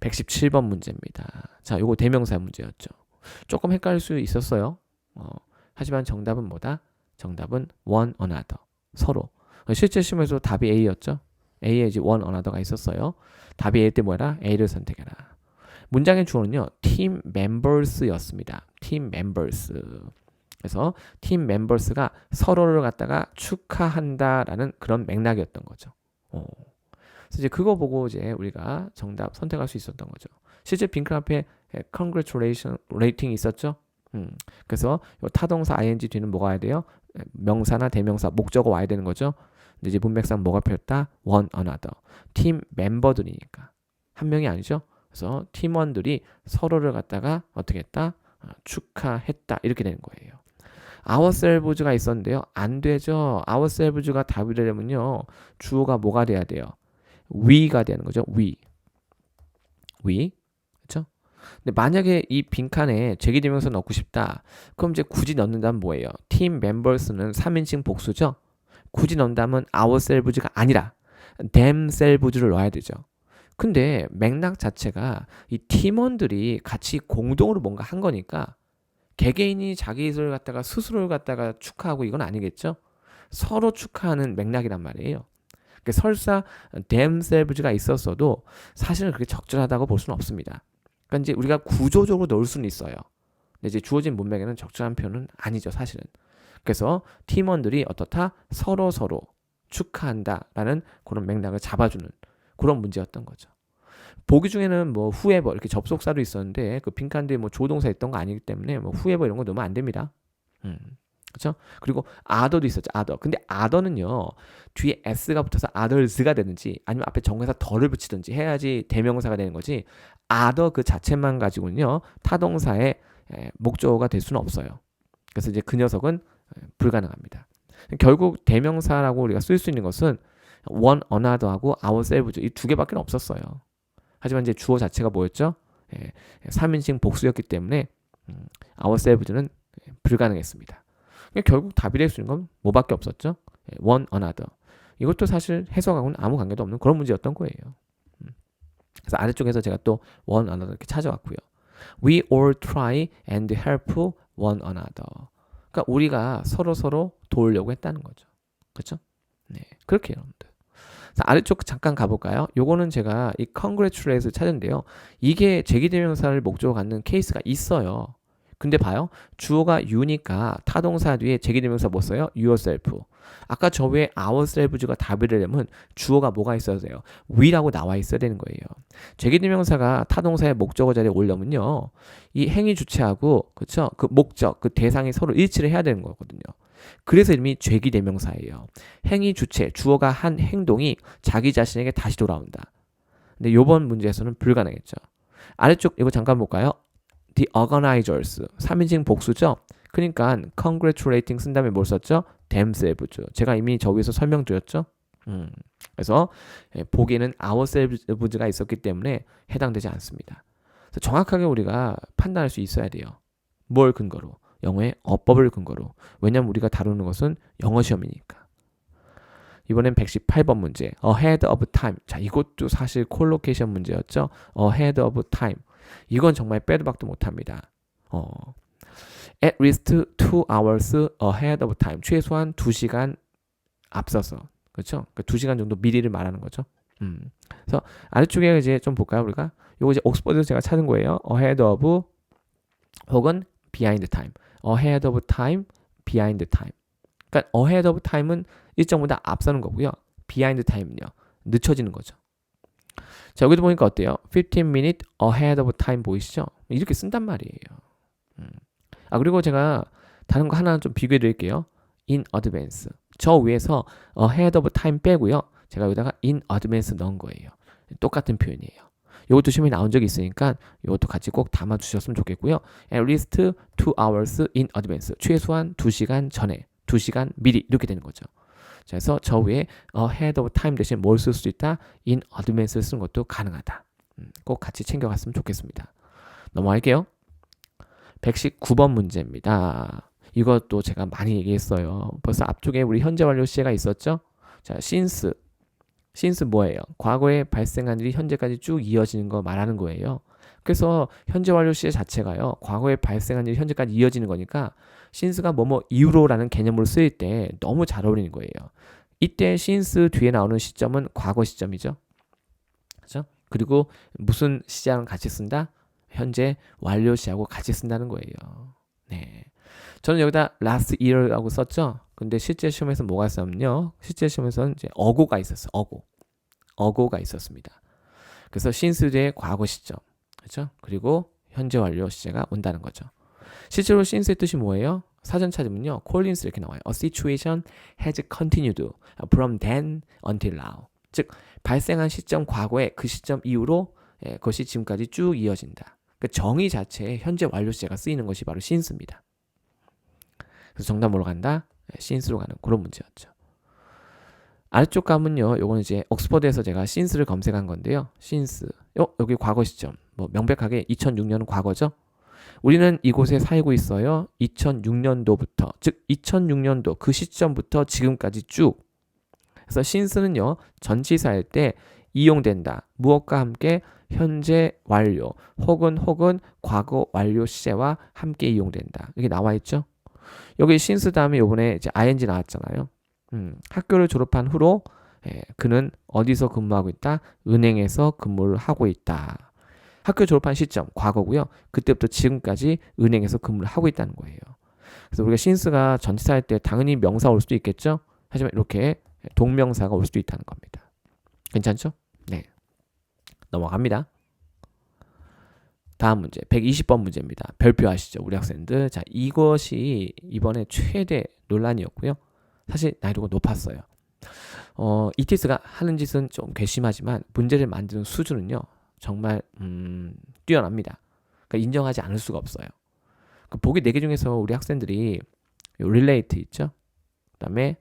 117번 문제입니다. 자, 요거 대명사 문제였죠. 조금 헷갈릴 수 있었어요. 하지만 정답은 뭐다? 정답은 one another. 서로. 실제 시험에서 답이 A였죠. A에 이제 one another가 있었어요. 답이 A일 때 뭐라? A를 선택해라. 문장의 주어는요. team members였습니다. team members. 그래서 team members가 서로를 갖다가 축하한다라는 그런 맥락이었던 거죠. 그래서 이제 그거 보고 이제 우리가 정답 선택할 수 있었던 거죠. 실제 빈칸 앞에 congratulation rating 있었죠. 그래서 타동사 ing 뒤는 뭐가 와야 돼요? 명사나 대명사 목적어 와야 되는 거죠. 근데 이제 문맥상 뭐가 필요했다? one another. 팀 멤버들이니까 한 명이 아니죠. 그래서 팀원들이 서로를 갖다가 어떻게 했다? 축하했다. 이렇게 되는 거예요. ourselves가 있었는데요. 안 되죠. ourselves가 답이 되려면요. 주어가 뭐가 돼야 돼요? we가 되는 거죠. we. 그렇죠? 근데 만약에 이 빈칸에 제기대명사 넣고 싶다. 그럼 이제 굳이 넣는다면 뭐예요? 팀 멤버스는 3인칭 복수죠. 굳이 넣는다면 ourselves가 아니라 themselves를 넣어야 되죠. 근데 맥락 자체가 이 팀원들이 같이 공동으로 뭔가 한 거니까 개개인이 자기 일을 갖다가 스스로를 갖다가 축하하고 이건 아니겠죠. 서로 축하하는 맥락이란 말이에요. 그러니까 설사 themselves가 있었어도 사실은 그렇게 적절하다고 볼 수는 없습니다. 그러니까 이제 우리가 구조적으로 넣을 수는 있어요. 근데 이제 주어진 문맥에는 적절한 표현은 아니죠, 사실은. 그래서 팀원들이 어떻다? 서로 축하한다라는 그런 맥락을 잡아주는 그런 문제였던 거죠. 보기 중에는 뭐 whoever 이렇게 접속사도 있었는데 그 빈칸 뒤에 뭐 조동사 있던 거 아니기 때문에 뭐 whoever 이런 거 넣으면 안 됩니다. 그렇죠? 그리고 other도 있었죠. other. 근데 other는요. 뒤에 s가 붙어서 others가 되든지 아니면 앞에 정관사 더를 붙이든지 해야지 대명사가 되는 거지. other 그 자체만 가지고는요. 타동사의 목적어가 될 수는 없어요. 그래서 이제 그 녀석은 불가능합니다. 결국 대명사라고 우리가 쓸 수 있는 것은 one another하고 ourselves 이 두 개밖에 없었어요. 하지만 이제 주어 자체가 뭐였죠? 3인칭 복수였기 때문에 ourselves는 불가능했습니다. 결국 답이 될 수 있는 건 뭐밖에 없었죠? one another. 이것도 사실 해석하고는 아무 관계도 없는 그런 문제였던 거예요. 그래서 아래쪽에서 제가 또 one another 이렇게 찾아왔고요. We all try and help one another. 그러니까 우리가 서로 도우려고 했다는 거죠. 그렇죠? 네, 그렇게 여러분들. 아래쪽 잠깐 가볼까요? 요거는 제가 이 congratulate를 찾은데요. 이게 제기대명사를 목적으로 갖는 케이스가 있어요. 근데 봐요. 주어가 you니까 타동사 뒤에 제기대명사 뭐 써요? yourself. 아까 저 위에 ourselves가 답이 되려면 주어가 뭐가 있어야 돼요? we라고 나와 있어야 되는 거예요. 제기대명사가 타동사의 목적어 자리에 오려면요. 이 행위 주체하고 그렇죠? 그 목적, 그 대상이 서로 일치를 해야 되는 거거든요. 그래서 이름이 죄기대명사예요. 행위 주체, 주어가 한 행동이 자기 자신에게 다시 돌아온다. 근데 이번 문제에서는 불가능했죠. 아래쪽 이거 잠깐 볼까요? The organizers, 3인칭 복수죠? 그러니까 congratulating 쓴 다음에 뭘 썼죠? themselves. 제가 이미 저 위에서 설명드렸죠? 그래서 보기에는 ourselves가 있었기 때문에 해당되지 않습니다. 그래서 정확하게 우리가 판단할 수 있어야 돼요. 뭘 근거로? 영어의 어법을 근거로. 왜냐면 우리가 다루는 것은 영어 시험이니까. 이번엔 118번 문제. ahead of time. 자, 이것도 사실 콜로케이션 문제였죠. ahead of time. 이건 정말 빼도 박도 못합니다. At least 2 hours ahead of time. 최소한 2시간 앞서서. 그렇죠? 그러니까 2시간 정도 미리를 말하는 거죠. 그래서 아래쪽에 이제 좀 볼까요, 우리가? 이거 이제 옥스퍼드에서 제가 찾은 거예요. ahead of 혹은 behind time. ahead of time, behind time. 그러니까 ahead of time은 일정보다 앞서는 거고요. behind time은요. 늦춰지는 거죠. 자, 여기도 보니까 어때요? 15 minute ahead of time 보이시죠? 이렇게 쓴단 말이에요. 그리고 제가 다른 거 하나 좀 비교해 드릴게요. in advance. 저 위에서 ahead of time 빼고요. 제가 여기다가 in advance 넣은 거예요. 똑같은 표현이에요. 이것도 시험에 나온 적이 있으니까 이것도 같이 꼭 담아 주셨으면 좋겠고요. At least 2 hours in advance. 최소한 2시간 전에, 2시간 미리 이렇게 되는 거죠. 그래서 저 위에 ahead of time 대신 뭘 쓸 수 있다? in advance를 쓰는 것도 가능하다. 꼭 같이 챙겨갔으면 좋겠습니다. 넘어갈게요. 119번 문제입니다. 이것도 제가 많이 얘기했어요. 벌써 앞쪽에 우리 현재 완료 시제가 있었죠? 자, since 뭐예요? 과거에 발생한 일이 현재까지 쭉 이어지는 거 말하는 거예요. 그래서 현재 완료 시제 자체가요. 과거에 발생한 일이 현재까지 이어지는 거니까 since가 뭐뭐 이후로라는 개념으로 쓰일 때 너무 잘 어울리는 거예요. 이때 since 뒤에 나오는 시점은 과거 시점이죠. 그렇죠? 그리고 무슨 시제랑 같이 쓴다? 현재 완료 시하고 같이 쓴다는 거예요. 네. 저는 여기다 last year라고 썼죠. 근데 실제 시험에서 뭐가 있었냐면요. 실제 시험에서는 이제 어고가 있었어요. 어고가 있었습니다. 그래서 since 뒤에 과거 시점. 그렇죠? 그리고 현재 완료 시제가 온다는 거죠. 실제로 since의 뜻이 뭐예요? 사전 찾으면요. 콜린스 이렇게 나와요. A situation has continued from then until now. 즉 발생한 시점 과거에 그 시점 이후로 그것이 지금까지 쭉 이어진다. 그 정의 자체에 현재 완료 시제가 쓰이는 것이 바로 since입니다. 그래서 정답 뭐로 간다? since로 가는 그런 문제였죠. 아래쪽 가면요. 요건 이제 옥스퍼드에서 제가 since를 검색한 건데요. since. 여기 과거 시점. 뭐 명백하게 2006년은 과거죠. 우리는 이곳에 살고 있어요. 2006년도부터, 즉 2006년도 그 시점부터 지금까지 쭉. 그래서 since는요, 전치사일 때 이용된다. 무엇과 함께 현재 완료 혹은 과거 완료 시제와 함께 이용된다. 이게 나와 있죠. 여기 since 다음에 요번에 이제 ing 나왔잖아요. 학교를 졸업한 후로 그는 어디서 근무하고 있다? 은행에서 근무를 하고 있다. 학교 졸업한 시점 과거고요. 그때부터 지금까지 은행에서 근무를 하고 있다는 거예요. 그래서 우리가 since가 전치사 할 때 당연히 명사 올 수도 있겠죠. 하지만 이렇게 동명사가 올 수도 있다는 겁니다. 괜찮죠? 네. 넘어갑니다. 다음 문제 120번 문제입니다. 별표 아시죠? 우리 학생들. 자, 이것이 이번에 최대 논란이었고요. 사실 난이도가 높았어요. ETS가 하는 짓은 좀 괘씸하지만 문제를 만드는 수준은요. 정말 뛰어납니다. 그러니까 인정하지 않을 수가 없어요. 그 보기 4개 중에서 우리 학생들이 relate 있죠? 그다음에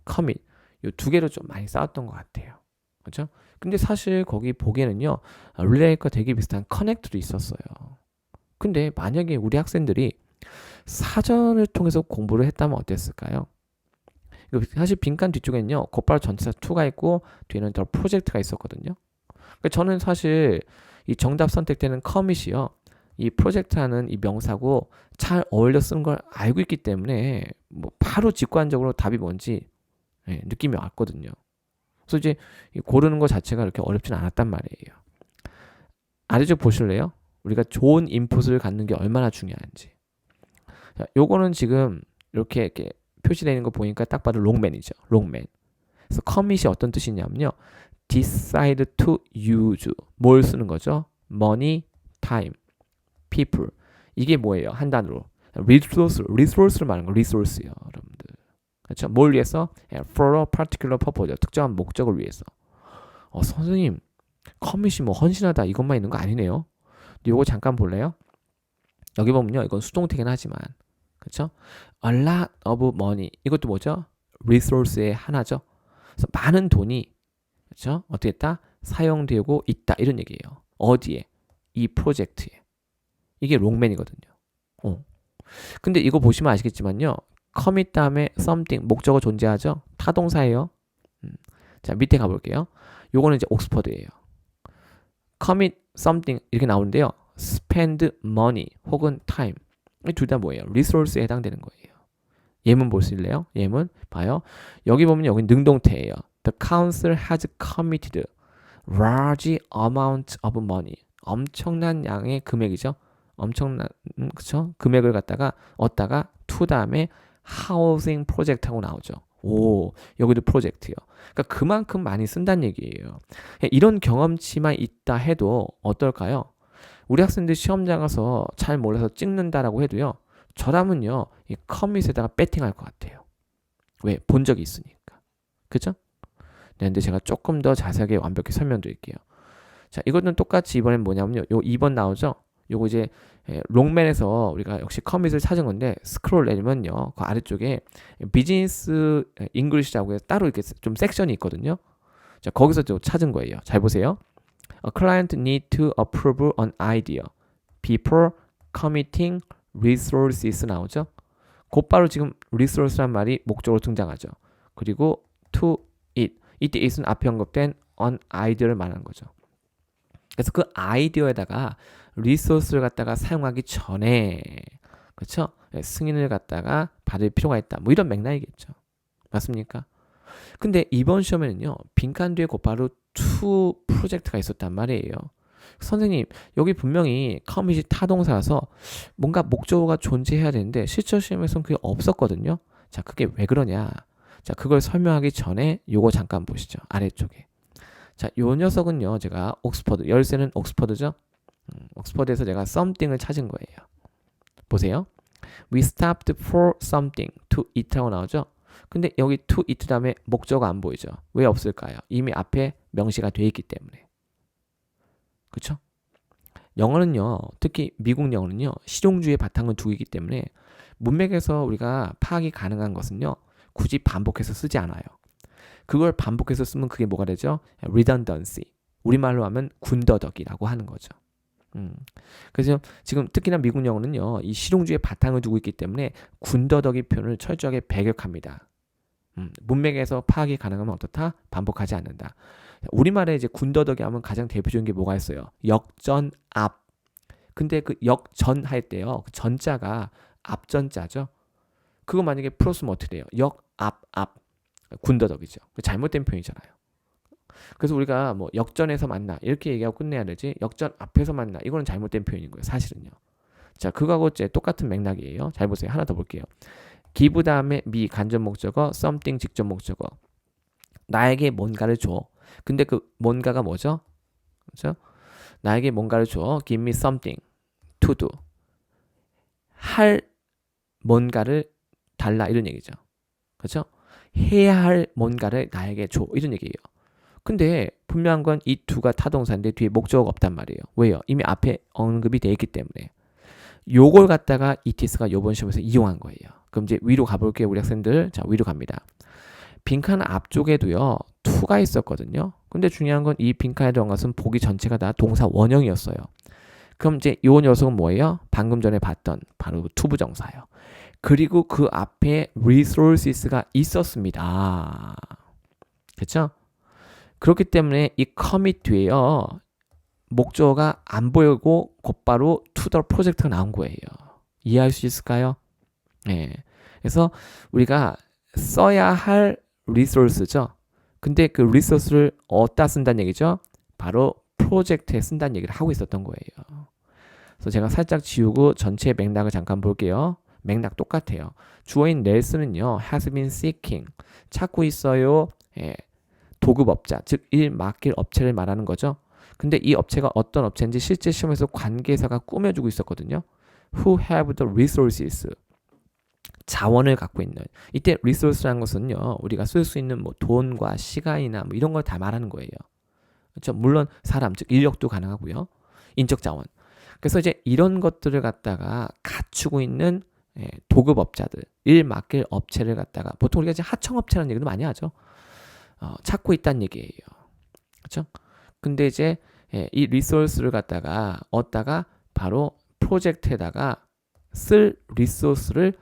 commit 이 두 개로 좀 많이 싸웠던 것 같아요. 그렇죠? 근데 사실 거기 보기에는요. relate과 되게 비슷한 connect도 있었어요. 근데 만약에 우리 학생들이 사전을 통해서 공부를 했다면 어땠을까요? 사실 빈칸 뒤쪽에는요. 곧바로 전치사 to가 있고 뒤에는 더 프로젝트가 있었거든요. 그러니까 저는 사실 이 정답 선택되는 commit이요. 이 프로젝트하는 이 명사고 잘 어울려 쓰는 걸 알고 있기 때문에 뭐 바로 직관적으로 답이 뭔지 느낌이 왔거든요. 그래서 이제 고르는 것 자체가 그렇게 어렵진 않았단 말이에요. 아래쪽 보실래요? 우리가 좋은 인풋을 갖는 게 얼마나 중요한지. 자, 요거는 지금 이렇게 표시되어 있는 거 보니까 딱 봐도 롱맨이죠. 롱맨. 그래서 commit이 어떤 뜻이냐면요. decide to use. 뭘 쓰는 거죠? money, time, people. 이게 뭐예요? 한 단어로. resource를 말하는 거. resource요. 여러분들. 그렇죠? 뭘 위해서? for a particular purpose. 특정한 목적을 위해서. 선생님, commit이 뭐 헌신하다 이것만 있는 거 아니네요. 근데 요거 잠깐 볼래요? 여기 보면요. 이건 수동태긴 하지만. 그렇죠? a lot of money. 이것도 뭐죠? resource의 하나죠. 그래서 많은 돈이 그렇죠? 어떻게 했다? 사용되고 있다. 이런 얘기예요. 어디에? 이 프로젝트에. 이게 롱맨이거든요. 근데 이거 보시면 아시겠지만요. commit 다음에 something 목적어 존재하죠? 타동사예요. 자, 밑에 가볼게요. 요거는 이제 옥스퍼드예요. commit something 이렇게 나오는데요. spend money 혹은 time 이 둘 다 뭐예요? resource에 해당되는 거예요. 예문 보실래요? 예문 봐요. 여기 보면 여기 능동태예요. The council has committed large amount of money. 엄청난 양의 금액이죠. 엄청난 그쵸? 금액을 갖다가 얻다가 to 다음에 housing project 하고 나오죠. 오, 여기도 프로젝트요. 그러니까 그만큼 많이 쓴다는 얘기예요. 이런 경험치만 있다 해도 어떨까요? 우리 학생들 시험장 가서 잘 몰라서 찍는다라고 해도요. 저라면요. 이 커밋에다가 배팅할 것 같아요. 왜? 본 적이 있으니까. 그죠? 네, 근데 제가 조금 더 자세하게 완벽히 설명드릴게요. 자, 이거는 똑같이 이번엔 뭐냐면요. 요 2번 나오죠? 요거 이제 롱맨에서 우리가 역시 커밋을 찾은 건데 스크롤 내리면요. 그 아래쪽에 비즈니스 잉글리시라고 해서 따로 이렇게 좀 섹션이 있거든요. 자, 거기서 또 찾은 거예요. 잘 보세요. A client need to approve an idea before committing resources 나오죠. 곧바로 지금 resource란 말이 목적으로 등장하죠. 그리고 to it. 이때 it은 앞에 언급된 an idea를 말하는 거죠. 그래서 그 아이디어에다가 리소스를 갖다가 사용하기 전에 그렇죠? 승인을 갖다가 받을 필요가 있다. 뭐 이런 맥락이겠죠. 맞습니까? 근데 이번 시험에는요. 빈칸 뒤에 곧바로 to 프로젝트가 있었단 말이에요. 선생님 여기 분명히 커밋이 타동사라서 뭔가 목적어가 존재해야 되는데 실전 시험에서는 그게 없었거든요. 자, 그게 왜 그러냐? 자, 그걸 설명하기 전에 요거 잠깐 보시죠. 아래쪽에. 자, 요 녀석은요. 제가 옥스퍼드, 열쇠는 옥스퍼드죠. 옥스퍼드에서 제가 something을 찾은 거예요. 보세요. We stopped for something to eat라고 나오죠. 근데 여기 to eat 다음에 목적어 안 보이죠. 왜 없을까요? 이미 앞에 명시가 돼 있기 때문에. 그렇죠? 영어는요. 특히 미국 영어는요. 실용주의 바탕을 두고 있기 때문에 문맥에서 우리가 파악이 가능한 것은요. 굳이 반복해서 쓰지 않아요. 그걸 반복해서 쓰면 그게 뭐가 되죠? redundancy. 우리말로 하면 군더더기라고 하는 거죠. 그래서 지금 특히나 미국 영어는요, 이 실용주의 바탕을 두고 있기 때문에 군더더기 표현을 철저하게 배격합니다. 문맥에서 파악이 가능하면 어떻다? 반복하지 않는다. 우리말에 이제 군더더기 하면 가장 대표적인 게 뭐가 있어요? 역전, 앞. 근데 그 역전 할 때요, 그 전자가 앞전자죠. 그거 만약에 풀었으면 어떻게 돼요? 역, 앞. 군더더기죠. 잘못된 표현이잖아요. 그래서 우리가 뭐 역전에서 만나 이렇게 얘기하고 끝내야 되지, 역전 앞에서 만나 이거는 잘못된 표현인 거예요, 사실은요. 자, 그거하고 이제 똑같은 맥락이에요. 잘 보세요. 하나 더 볼게요. give 다음에 me 간접 목적어, something 직접 목적어. 나에게 뭔가를 줘. 근데 그 뭔가가 뭐죠? 그렇죠? 나에게 뭔가를 줘. give me something to do. 할 뭔가를 달라 이런 얘기죠. 그렇죠? 해야 할 뭔가를 나에게 줘 이런 얘기예요. 근데 분명한 건 이 두가 타동사인데 뒤에 목적어가 없단 말이에요. 왜요? 이미 앞에 언급이 돼 있기 때문에. 요걸 갖다가 ETS가 요번 시험에서 이용한 거예요. 그럼 이제 위로 가볼게요, 우리 학생들. 자, 위로 갑니다. 빈칸 앞쪽에도요, to가 있었거든요. 근데 중요한 건 이 빈칸에 들어간 것은 보기 전체가 다 동사 원형이었어요. 그럼 이제 요 녀석은 뭐예요? 방금 전에 봤던 바로 투부정사예요. 그리고 그 앞에 resources가 있었습니다. 그렇죠? 그렇기 때문에 이 commit 뒤에요, 목적어가 안 보이고 곧바로 to the project가 나온 거예요. 이해할 수 있을까요? 네. 그래서 우리가 써야 할 resource죠. 근데 그 resource를 어디다 쓴다는 얘기죠? 바로 프로젝트에 쓴다는 얘기를 하고 있었던 거예요. 그래서 제가 살짝 지우고 전체 맥락을 잠깐 볼게요. 맥락 똑같아요. 주어인 넬슨은요, has been seeking, 찾고 있어요. 예. 도급업자, 즉 일 맡길 업체를 말하는 거죠. 근데 이 업체가 어떤 업체인지 실제 시험에서 관계사가 꾸며주고 있었거든요. Who have the resources, 자원을 갖고 있는. 이때 resource라는 것은요, 우리가 쓸 수 있는 뭐 돈과 시간이나 뭐 이런 걸 다 말하는 거예요. 그렇죠? 물론 사람, 즉 인력도 가능하고요. 인적 자원. 그래서 이제 이런 것들을 갖다가 갖추고 있는 도급업자들, 일 맡길 업체를 갖다가 보통 우리가 이제 하청업체라는 얘기도 많이 하죠. 찾고 있다는 얘기예요. 그렇죠? 근데 이제 이 리소스를 갖다가 얻다가 바로 프로젝트에다가 쓸 리소스를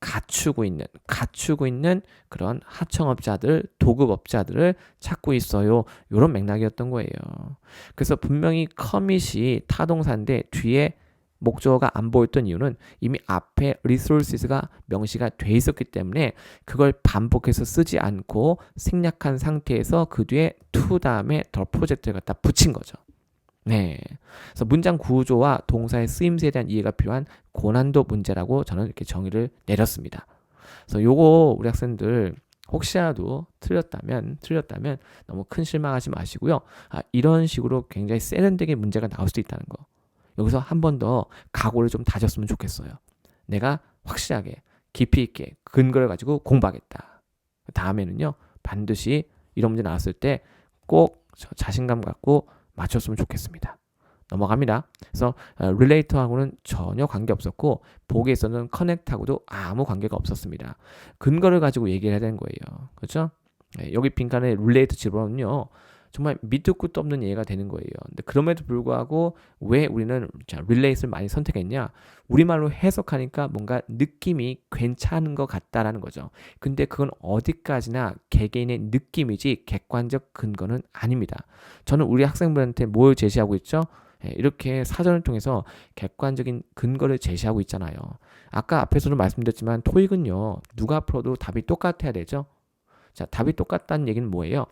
갖추고 있는 그런 하청업자들, 도급업자들을 찾고 있어요. 이런 맥락이었던 거예요. 그래서 분명히 커밋이 타동사인데 뒤에 목적어가 안 보였던 이유는 이미 앞에 resources가 명시가 돼 있었기 때문에 그걸 반복해서 쓰지 않고 생략한 상태에서 그 뒤에 to 다음에 더 프로젝트를 갖다 붙인 거죠. 네. 그래서 문장 구조와 동사의 쓰임새에 대한 이해가 필요한 고난도 문제라고 저는 이렇게 정의를 내렸습니다. 그래서 요거 우리 학생들 혹시라도 틀렸다면 너무 큰 실망하지 마시고요. 이런 식으로 굉장히 세련되게 문제가 나올 수도 있다는 거. 여기서 한 번 더 각오를 좀 다졌으면 좋겠어요. 내가 확실하게 깊이 있게 근거를 가지고 공부하겠다. 다음에는요, 반드시 이런 문제 나왔을 때 꼭 자신감 갖고 맞췄으면 좋겠습니다. 넘어갑니다. 그래서 relate하고는 전혀 관계 없었고 보기에 있어서는 connect하고도 아무 관계가 없었습니다. 근거를 가지고 얘기를 해야 되는 거예요. 그렇죠? 여기 빈칸에 relate 집어넣으면요, 정말 밑도 끝도 없는 예가 되는 거예요. 근데 그럼에도 불구하고 왜 우리는 relate를 많이 선택했냐? 우리말로 해석하니까 뭔가 느낌이 괜찮은 것 같다라는 거죠. 근데 그건 어디까지나 개개인의 느낌이지 객관적 근거는 아닙니다. 저는 우리 학생분한테 뭘 제시하고 있죠? 이렇게 사전을 통해서 객관적인 근거를 제시하고 있잖아요. 아까 앞에서도 말씀드렸지만 토익은요, 누가 풀어도 답이 똑같아야 되죠. 자, 답이 똑같다는 얘기는 뭐예요?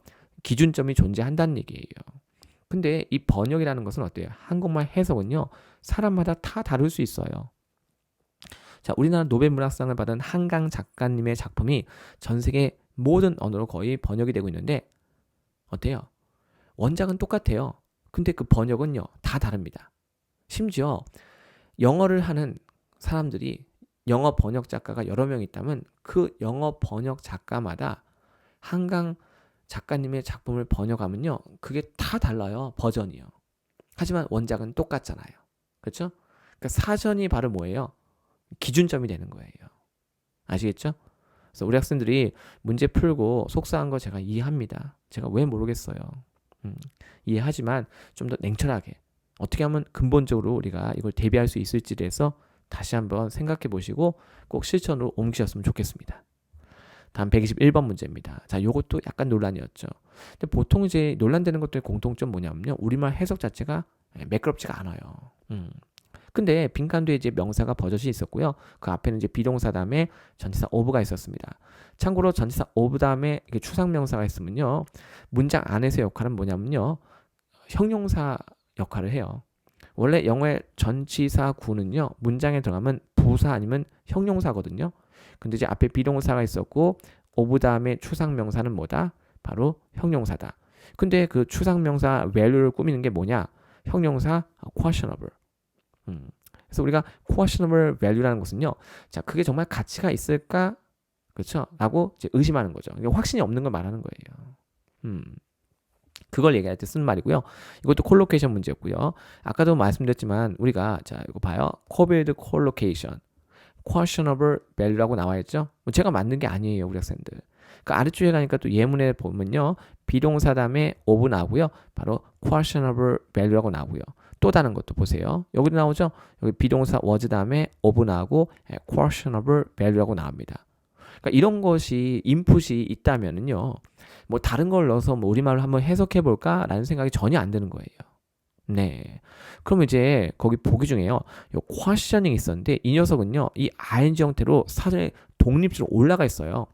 기준점이 존재한다는 얘기예요. 근데 이 번역이라는 것은 어때요? 한국말 해석은요, 사람마다 다 다를 수 있어요. 자, 우리나라 노벨 문학상을 받은 한강 작가님의 작품이 전 세계 모든 언어로 거의 번역이 되고 있는데 어때요? 원작은 똑같아요. 근데 그 번역은요, 다 다릅니다. 심지어 영어를 하는 사람들이 영어 번역 작가가 여러 명 있다면 그 영어 번역 작가마다 한강 작가님의 작품을 번역하면요, 그게 다 달라요. 버전이요. 하지만 원작은 똑같잖아요. 그렇죠? 그러니까 사전이 바로 뭐예요? 기준점이 되는 거예요. 아시겠죠? 그래서 우리 학생들이 문제 풀고 속상한 거 제가 이해합니다. 제가 왜 모르겠어요. 이해하지만 좀 더 냉철하게, 어떻게 하면 근본적으로 우리가 이걸 대비할 수 있을지에 대해서 다시 한번 생각해 보시고 꼭 실천으로 옮기셨으면 좋겠습니다. 다음 121번 문제입니다. 자, 요것도 약간 논란이었죠. 근데 보통 이제 논란되는 것들의 공통점 뭐냐면요. 우리말 해석 자체가 매끄럽지가 않아요. 근데 빈칸도에 이제 명사가 버젓이 있었고요. 그 앞에는 이제 비동사 다음에 전치사 of가 있었습니다. 참고로 전치사 of 다음에 이게 추상명사가 있으면요. 문장 안에서 역할은 뭐냐면요. 형용사 역할을 해요. 원래 영어의 전치사 구는요. 문장에 들어가면 부사 아니면 형용사거든요. 근데 이제 앞에 비동사가 있었고 of 다음에 추상명사는 뭐다? 바로 형용사다. 근데 그 추상명사 value를 꾸미는 게 뭐냐? 형용사 questionable. 그래서 우리가 questionable value라는 것은요. 자, 그게 정말 가치가 있을까? 그렇죠? 라고 이제 의심하는 거죠. 확신이 없는 걸 말하는 거예요. 그걸 얘기할 때 쓰는 말이고요. 이것도 콜로케이션 문제였고요. 아까도 말씀드렸지만 우리가 자, 이거 봐요. covered collocation. questionable value라고 나와 있죠. 제가 만든 게 아니에요, 우리 학생들. 그 아래쪽에 가니까 또 예문에 보면요. 비동사 다음에 of 나오고요. 바로 questionable value라고 나오고요. 또 다른 것도 보세요. 여기도 나오죠. 여기 비동사 was 다음에 of 나오고 questionable value라고 나옵니다. 그러니까 이런 것이 인풋이 있다면은요. 뭐 다른 걸 넣어서 뭐 우리말로 한번 해석해 볼까라는 생각이 전혀 안 드는 거예요. 네. 그럼 이제 거기 보기 중에요. 요 questioning 있었는데 이 녀석은요. 이 ing 형태로 사전에 독립적으로 올라가 있어요.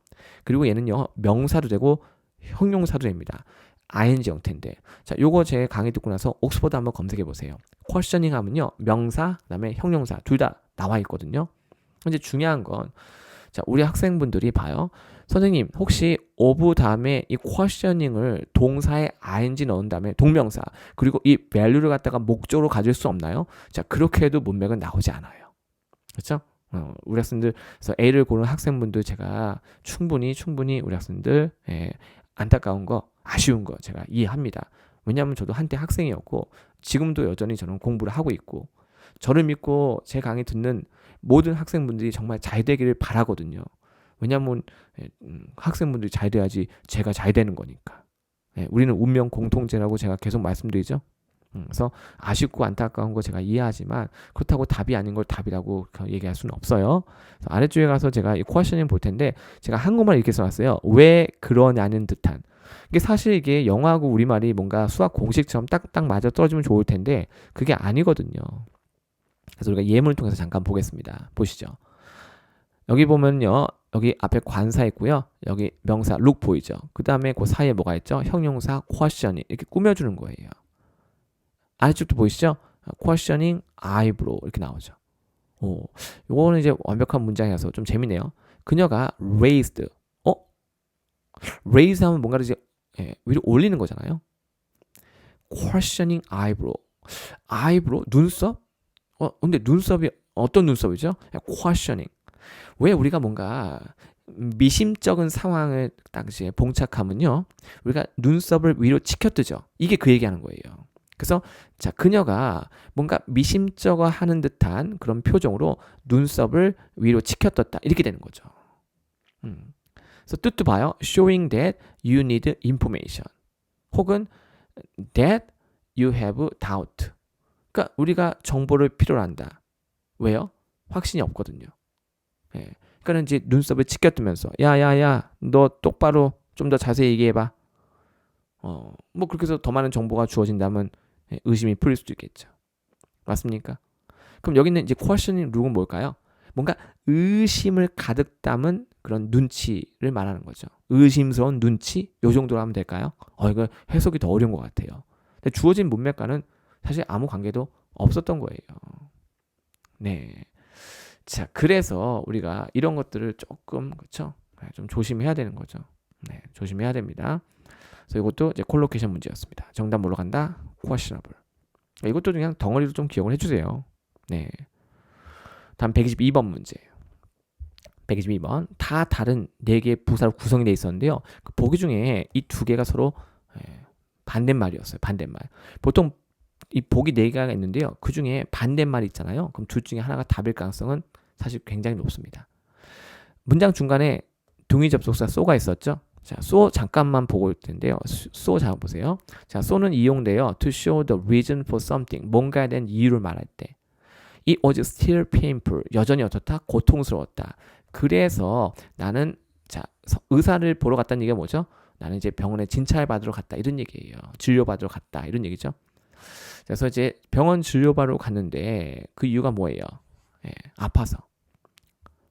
그리고 얘는요. 명사도 되고 형용사도 됩니다. ing 형태인데. 자, 요거 제 강의 듣고 나서 옥스퍼드 한번 검색해 보세요. questioning 하면요. 명사, 그다음에 형용사 둘 다 나와 있거든요. 이제 중요한 건 자, 우리 학생분들이 봐요. 선생님, 혹시 of 다음에 이 questioning을 동사에 ing 넣은 다음에 동명사, 그리고 이 value를 갖다가 목적으로 가질 수 없나요? 자, 그렇게 해도 문맥은 나오지 않아요. 그렇죠? 우리 학생들, 그래서 A를 고른 학생분들 제가 충분히 우리 학생들 안타까운 거, 아쉬운 거 제가 이해합니다. 왜냐하면 저도 한때 학생이었고 지금도 여전히 저는 공부를 하고 있고 저를 믿고 제 강의 듣는 모든 학생분들이 정말 잘 되기를 바라거든요. 왜냐하면 학생분들이 잘 돼야지 제가 잘 되는 거니까. 우리는 운명 공통체라고 제가 계속 말씀드리죠. 그래서 아쉽고 안타까운 거 제가 이해하지만 그렇다고 답이 아닌 걸 답이라고 얘기할 수는 없어요. 아래쪽에 가서 제가 이 questioning 볼 텐데 제가 한국말 이렇게 써놨어요. 왜 그러냐는 듯한. 이게 사실 이게 영어하고 우리말이 뭔가 수학 공식처럼 딱딱 맞아 떨어지면 좋을 텐데 그게 아니거든요. 그래서 우리가 예문을 통해서 잠깐 보겠습니다. 보시죠. 여기 보면요. 여기 앞에 관사 있고요. 여기 명사 look 보이죠. 그 다음에 그 사이에 뭐가 있죠? 형용사 questioning 이렇게 꾸며주는 거예요. 아래쪽도 보이시죠? questioning eyebrow 이렇게 나오죠. 요거는 이제 완벽한 문장이어서 좀 재밌네요. 그녀가 raised raise 하면 뭔가를 이제 위로 올리는 거잖아요. questioning eyebrow 눈썹? 근데 눈썹이 어떤 눈썹이죠? questioning. 왜 우리가 뭔가 미심쩍은 상황을 당시에 봉착하면요. 우리가 눈썹을 위로 치켜뜨죠. 이게 그 얘기하는 거예요. 그래서 자 그녀가 뭔가 미심쩍어 하는 듯한 그런 표정으로 눈썹을 위로 치켜떴다. 이렇게 되는 거죠. 그래서 뜻도 봐요. showing that you need information. 혹은 that you have doubt. 그러니까 우리가 정보를 필요로 한다. 왜요? 확신이 없거든요. 그러니까 이제 눈썹을 치켜뜨면서 야야야 너 똑바로 좀 더 자세히 얘기해봐. 뭐 그렇게 해서 더 많은 정보가 주어진다면 의심이 풀릴 수도 있겠죠. 맞습니까? 그럼 여기 있는 이제 questioning 룩은 뭘까요? 뭔가 의심을 가득 담은 그런 눈치를 말하는 거죠. 의심스러운 눈치? 요 정도로 하면 될까요? 이거 해석이 더 어려운 것 같아요. 근데 주어진 문맥과는 사실 아무 관계도 없었던 거예요. 네. 자, 그래서 우리가 이런 것들을 조금, 그렇죠? 좀 조심해야 되는 거죠. 네, 조심해야 됩니다. 그래서 이것도 이제 콜로케이션 문제였습니다. 정답 뭘로 간다? questionable. 이것도 그냥 덩어리로 좀 기억을 해주세요. 네. 다음 122번 문제예요. 122번. 다 다른 4개의 부사로 구성이 되어 있었는데요. 그 보기 중에 이 2개가 서로 반대말이었어요. 반대말. 보통 이 보기 4개가 있는데요. 그 중에 반대말이 있잖아요. 그럼 둘 중에 하나가 답일 가능성은 사실 굉장히 높습니다. 문장 중간에 동의 접속사 so가 있었죠. 자, so 잠깐만 보고 올 텐데요. so 잘 보세요. 자, so는 이용돼요. to show the reason for something. 뭔가에 대한 이유를 말할 때. It was still painful. 여전히 어떻다? 고통스러웠다. 그래서 나는 자, 의사를 보러 갔다는 얘기가 뭐죠? 나는 이제 병원에 진찰 받으러 갔다. 이런 얘기예요. 진료 받으러 갔다. 이런 얘기죠. 그래서 이제 병원 진료 받으러 갔는데 그 이유가 뭐예요? 예, 아파서.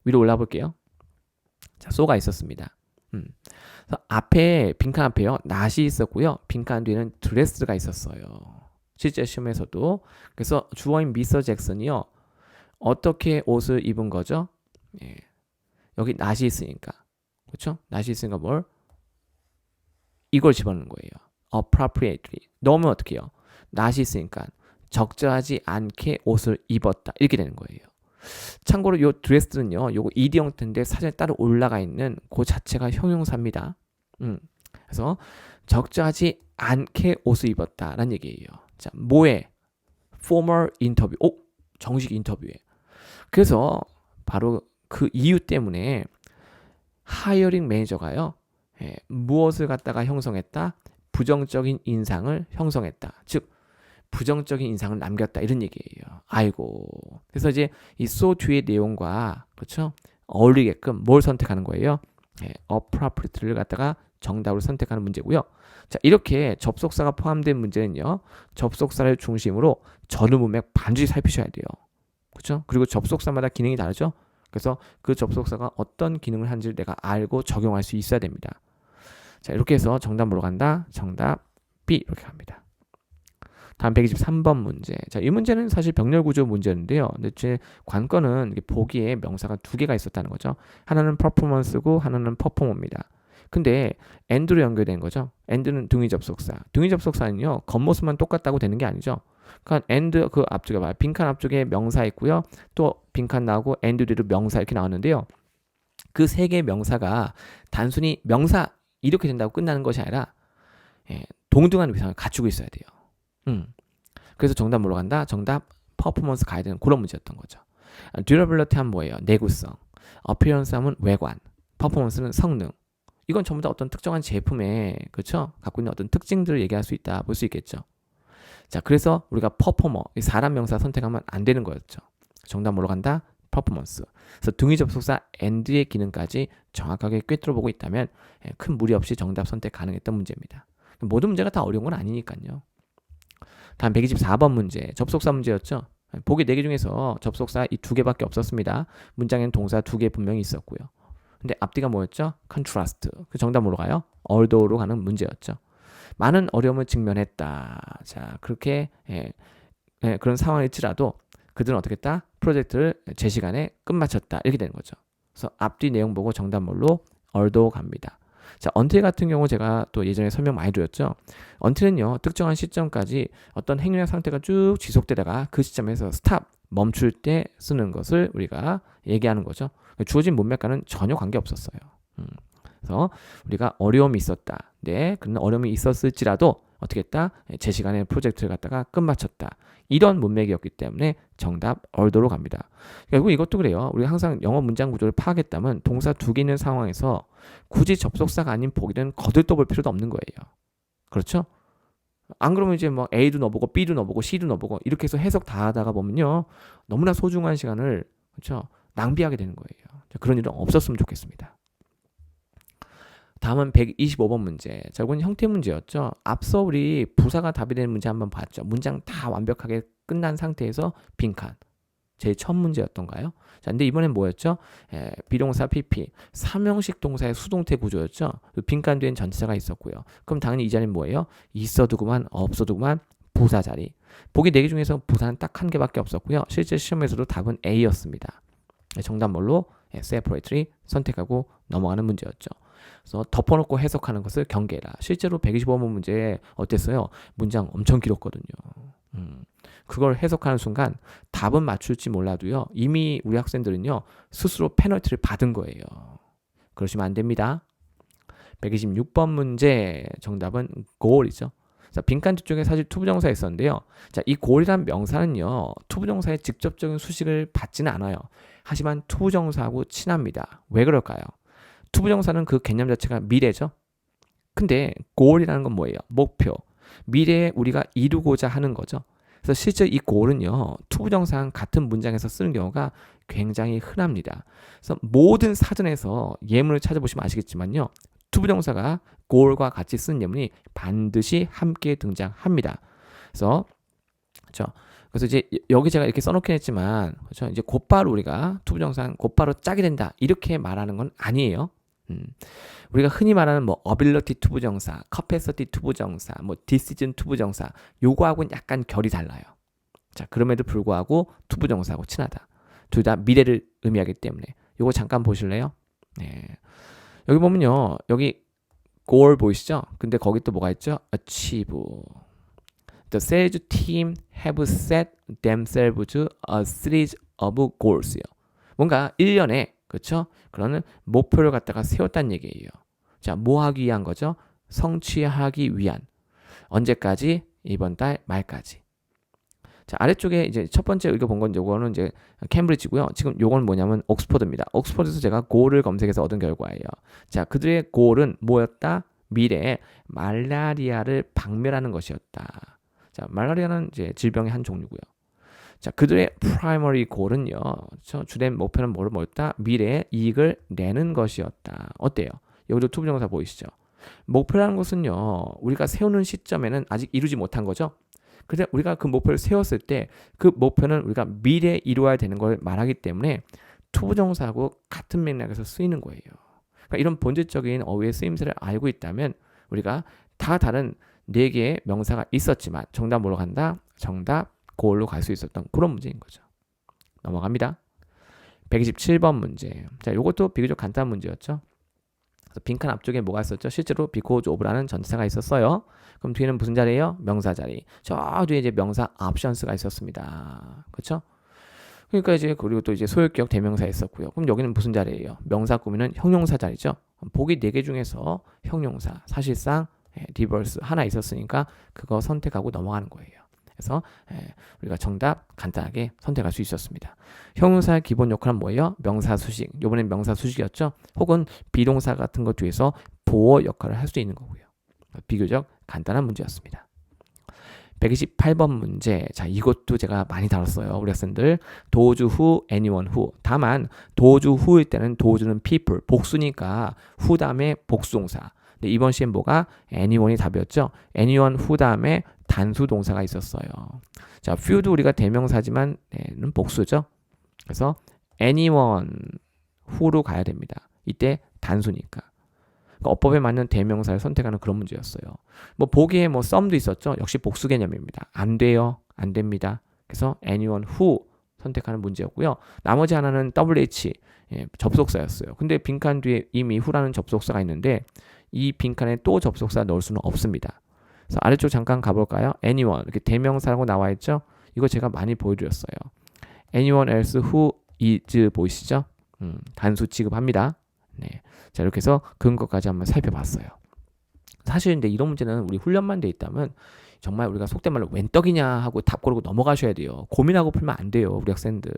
위로 올라 볼게요. 자, so가 있었습니다. 그래서 앞에 빈칸 앞에요. not이 있었고요. 빈칸 뒤에는 dress가 있었어요. 실제 시험에서도. 그래서 주어인 미서 잭슨이요. 어떻게 옷을 입은 거죠? 예. 여기 not이 있으니까. 그렇죠? not이 있으니까 뭘? 이걸 집어넣는 거예요. appropriately. 넣으면 어떻게 해요? not이 있으니까 적절하지 않게 옷을 입었다. 이렇게 되는 거예요. 참고로 요 드레스는요, 요거 ed 형태인데 사전에 따로 올라가 있는 그 자체가 형용사입니다. 그래서 적절하지 않게 옷을 입었다라는 얘기예요. 자, 뭐에? formal 인터뷰. 오, 정식 인터뷰에. 그래서 바로 그 이유 때문에 하이어링 매니저가요, 예, 무엇을 갖다가 형성했다? 부정적인 인상을 형성했다. 즉 부정적인 인상을 남겼다 이런 얘기예요. 아이고. 그래서 이제 이 so 뒤의 내용과 그렇죠? 어울리게끔 뭘 선택하는 거예요? 예, appropriate를 갖다가 정답으로 선택하는 문제고요. 자, 이렇게 접속사가 포함된 문제는요. 접속사를 중심으로 전후 문맥 반드시 살피셔야 돼요. 그렇죠? 그리고 접속사마다 기능이 다르죠? 그래서 그 접속사가 어떤 기능을 하는지를 내가 알고 적용할 수 있어야 됩니다. 자, 이렇게 해서 정답 물어간다. 정답 B 이렇게 갑니다. 다음 123번 문제. 자, 이 문제는 사실 병렬 구조 문제인데요. 근데 제 관건은 보기에 명사가 두 개가 있었다는 거죠. 하나는 performance고 하나는 performer입니다. 근데 and로 연결된 거죠. and는 등위 접속사. 등위 접속사는요, 겉모습만 똑같다고 되는 게 아니죠. 그러니까 and 그 앞쪽에 봐요. 빈칸 앞쪽에 명사 있고요. 또 빈칸 나오고 and 뒤로 명사 이렇게 나왔는데요. 그 세 개의 명사가 단순히 명사 이렇게 된다고 끝나는 것이 아니라 예, 동등한 위상을 갖추고 있어야 돼요. 그래서 정답 물어간다. 정답 퍼포먼스 가야 되는 그런 문제였던 거죠. 듀러빌리티 하면 뭐예요? 내구성. 어피어런스 하면 외관. 퍼포먼스는 성능. 이건 전부 다 어떤 특정한 제품에 그렇죠? 갖고 있는 어떤 특징들을 얘기할 수 있다 볼 수 있겠죠. 자, 그래서 우리가 퍼포머 사람 명사 선택하면 안 되는 거였죠. 정답 물어간다. 퍼포먼스. 그래서 등위 접속사 and의 기능까지 정확하게 꿰뚫어 보고 있다면 큰 무리 없이 정답 선택 가능했던 문제입니다. 모든 문제가 다 어려운 건 아니니까요. 다음 124번 문제. 접속사 문제였죠. 보기 4개 중에서 접속사 이 2개밖에 없었습니다. 문장에는 동사 2개 분명히 있었고요. 근데 앞뒤가 뭐였죠? contrast. 그 정답 뭐로 가요? although로 가는 문제였죠. 많은 어려움을 직면했다. 자, 그렇게 그런 상황일지라도 그들은 어떻게 했다? 프로젝트를 제 시간에 끝마쳤다. 이렇게 되는 거죠. 그래서 앞뒤 내용 보고 정답 뭘로? although 갑니다. 자, until 같은 경우 제가 또 예전에 설명 많이 드렸죠. until은요, 특정한 시점까지 어떤 행위나 상태가 쭉 지속되다가 그 시점에서 stop, 멈출 때 쓰는 것을 우리가 얘기하는 거죠. 주어진 문맥과는 전혀 관계 없었어요. 그래서 우리가 어려움이 있었다. 네, 그런 어려움이 있었을지라도 어떻게 했다? 제 시간에 프로젝트를 갖다가 끝마쳤다. 이런 문맥이었기 때문에 정답 although로 갑니다. 결국 이것도 그래요. 우리가 항상 영어 문장 구조를 파악했다면 동사 2개 있는 상황에서 굳이 접속사가 아닌 보기는 거들떠볼 필요도 없는 거예요. 그렇죠? 안 그러면 이제 뭐 A도 넣어보고 B도 넣어보고 C도 넣어보고 이렇게 해서 해석 다 하다가 보면요. 너무나 소중한 시간을 그렇죠? 낭비하게 되는 거예요. 그런 일은 없었으면 좋겠습니다. 다음은 125번 문제. 자, 이건 형태 문제였죠. 앞서 우리 부사가 답이 되는 문제 한번 봤죠. 문장 다 완벽하게 끝난 상태에서 빈칸. 제일 첫 문제였던가요? 자, 근데 이번엔 뭐였죠? 비동사 PP. 삼형식 동사의 수동태 구조였죠. 빈칸 뒤엔 전치사가 있었고요. 그럼 당연히 이 자리는 뭐예요? 있어두고만 없어두고만 부사 자리. 보기 4개 중에서 부사는 딱 한 개밖에 없었고요. 실제 시험에서도 답은 A였습니다. 정답 뭘로? separately 선택하고 넘어가는 문제였죠. 그래서 덮어놓고 해석하는 것을 경계해라. 실제로 125번 문제 어땠어요? 문장 엄청 길었거든요. 그걸 해석하는 순간 답은 맞출지 몰라도요. 이미 우리 학생들은요. 스스로 페널티를 받은 거예요. 그러시면 안 됩니다. 126번 문제 정답은 goal이죠. 자, 빈칸 뒤쪽에 사실 투부정사 있었는데요. 자, 이 goal이란 명사는요. 투부정사의 직접적인 수식을 받지는 않아요. 하지만 투부정사하고 친합니다. 왜 그럴까요? 투부정사는 그 개념 자체가 미래죠. 근데 goal이라는 건 뭐예요? 목표. 미래에 우리가 이루고자 하는 거죠. 그래서 실제 이 goal은요, 투부정상 같은 문장에서 쓰는 경우가 굉장히 흔합니다. 그래서 모든 사전에서 예문을 찾아보시면 아시겠지만요, 투부정사가 goal과 같이 쓰는 예문이 반드시 함께 등장합니다. 그래서 그렇죠. 그래서 이제 여기 제가 이렇게 써놓긴 했지만, 그렇죠. 이제 곧바로 우리가 투부정상 곧바로 짜게 된다 이렇게 말하는 건 아니에요. 우리가 흔히 말하는 뭐 ability 투부정사, capacity 투부정사, 뭐 decision 투부정사, 요거하고는 약간 결이 달라요. 자, 그럼에도 불구하고 투부정사하고 친하다. 둘 다 미래를 의미하기 때문에 요거 잠깐 보실래요? 네. 여기 보면요, 여기 goal 보이시죠? 근데 거기 또 뭐가 있죠? achieve. The sales team have set themselves a series of goals요. 뭔가 1년에 그렇죠? 그러는 목표를 갖다가 세웠다는 얘기예요. 자, 뭐 하기 위한 거죠? 성취하기 위한. 언제까지? 이번 달 말까지. 자, 아래쪽에 이제 첫 번째 읽어본 건 요거는 이제 캠브리지고요. 지금 요건 뭐냐면 옥스퍼드입니다. 옥스퍼드에서 제가 goal을 검색해서 얻은 결과예요. 자, 그들의 goal은 뭐였다? 미래에 말라리아를 박멸하는 것이었다. 자, 말라리아는 이제 질병의 한 종류고요. 자, 그들의 primary goal은요, 주된 목표는 뭐였다? 미래에 이익을 내는 것이었다. 어때요? 여기도 투부정사 보이시죠? 목표라는 것은요, 우리가 세우는 시점에는 아직 이루지 못한 거죠. 그런데 우리가 그 목표를 세웠을 때 그 목표는 우리가 미래에 이루어야 되는 걸 말하기 때문에 투부정사하고 같은 맥락에서 쓰이는 거예요. 그러니까 이런 본질적인 어휘의 쓰임새를 알고 있다면 우리가 다 다른 4개의 명사가 있었지만 정답 뭐로 간다? 정답 goal로 갈 수 있었던 그런 문제인 거죠. 넘어갑니다. 127번 문제. 자, 이것도 비교적 간단한 문제였죠. 그래서 빈칸 앞쪽에 뭐가 있었죠? 실제로 because of라는 전치사가 있었어요. 그럼 뒤에는 무슨 자리예요? 명사 자리. 저 뒤에 이제 명사 options가 있었습니다. 그렇죠? 그러니까 이제 그리고 또 이제 소유격 대명사 있었고요. 그럼 여기는 무슨 자리예요? 명사 꾸미는 형용사 자리죠. 보기 4개 중에서 형용사 사실상 리버스 하나 있었으니까 그거 선택하고 넘어가는 거예요. 그래서 우리가 정답 간단하게 선택할 수 있었습니다. 형용사의 기본 역할은 뭐예요? 명사 수식. 이번엔 명사 수식이었죠. 혹은 비동사 같은 것 뒤에서 보어 역할을 할 수 있는 거고요. 비교적 간단한 문제였습니다. 128번 문제. 자, 이것도 제가 많이 다뤘어요. 우리 학생들. 도주 후, anyone who. 다만 도주 후일 때는 도주는 people, 복수니까 후 다음에 복수동사. 근데 이번 시엔 뭐가? anyone이 답이었죠. anyone who 다음에 단수 동사가 있었어요. 자, few도 우리가 대명사지만 는 복수죠. 그래서 anyone who로 가야 됩니다. 이때 단수니까. 그러니까 어법에 맞는 대명사를 선택하는 그런 문제였어요. 뭐 보기에 뭐 some도 있었죠. 역시 복수 개념입니다. 안 돼요. 안 됩니다. 그래서 anyone who 선택하는 문제였고요. 나머지 하나는 WH 접속사였어요. 근데 빈칸 뒤에 이미 who라는 접속사가 있는데 이 빈칸에 또 접속사 넣을 수는 없습니다. 그래서 아래쪽 잠깐 가볼까요? anyone 이렇게 대명사라고 나와 있죠. 이거 제가 많이 보여드렸어요. anyone else who is 보이시죠? 단수 취급합니다. 네, 자 이렇게 해서 근거까지 한번 살펴봤어요. 사실 근데 이런 문제는 우리 훈련만 돼 있다면 정말 우리가 속된 말로 웬 떡이냐 하고 답 고르고 넘어가셔야 돼요. 고민하고 풀면 안 돼요, 우리 학생들.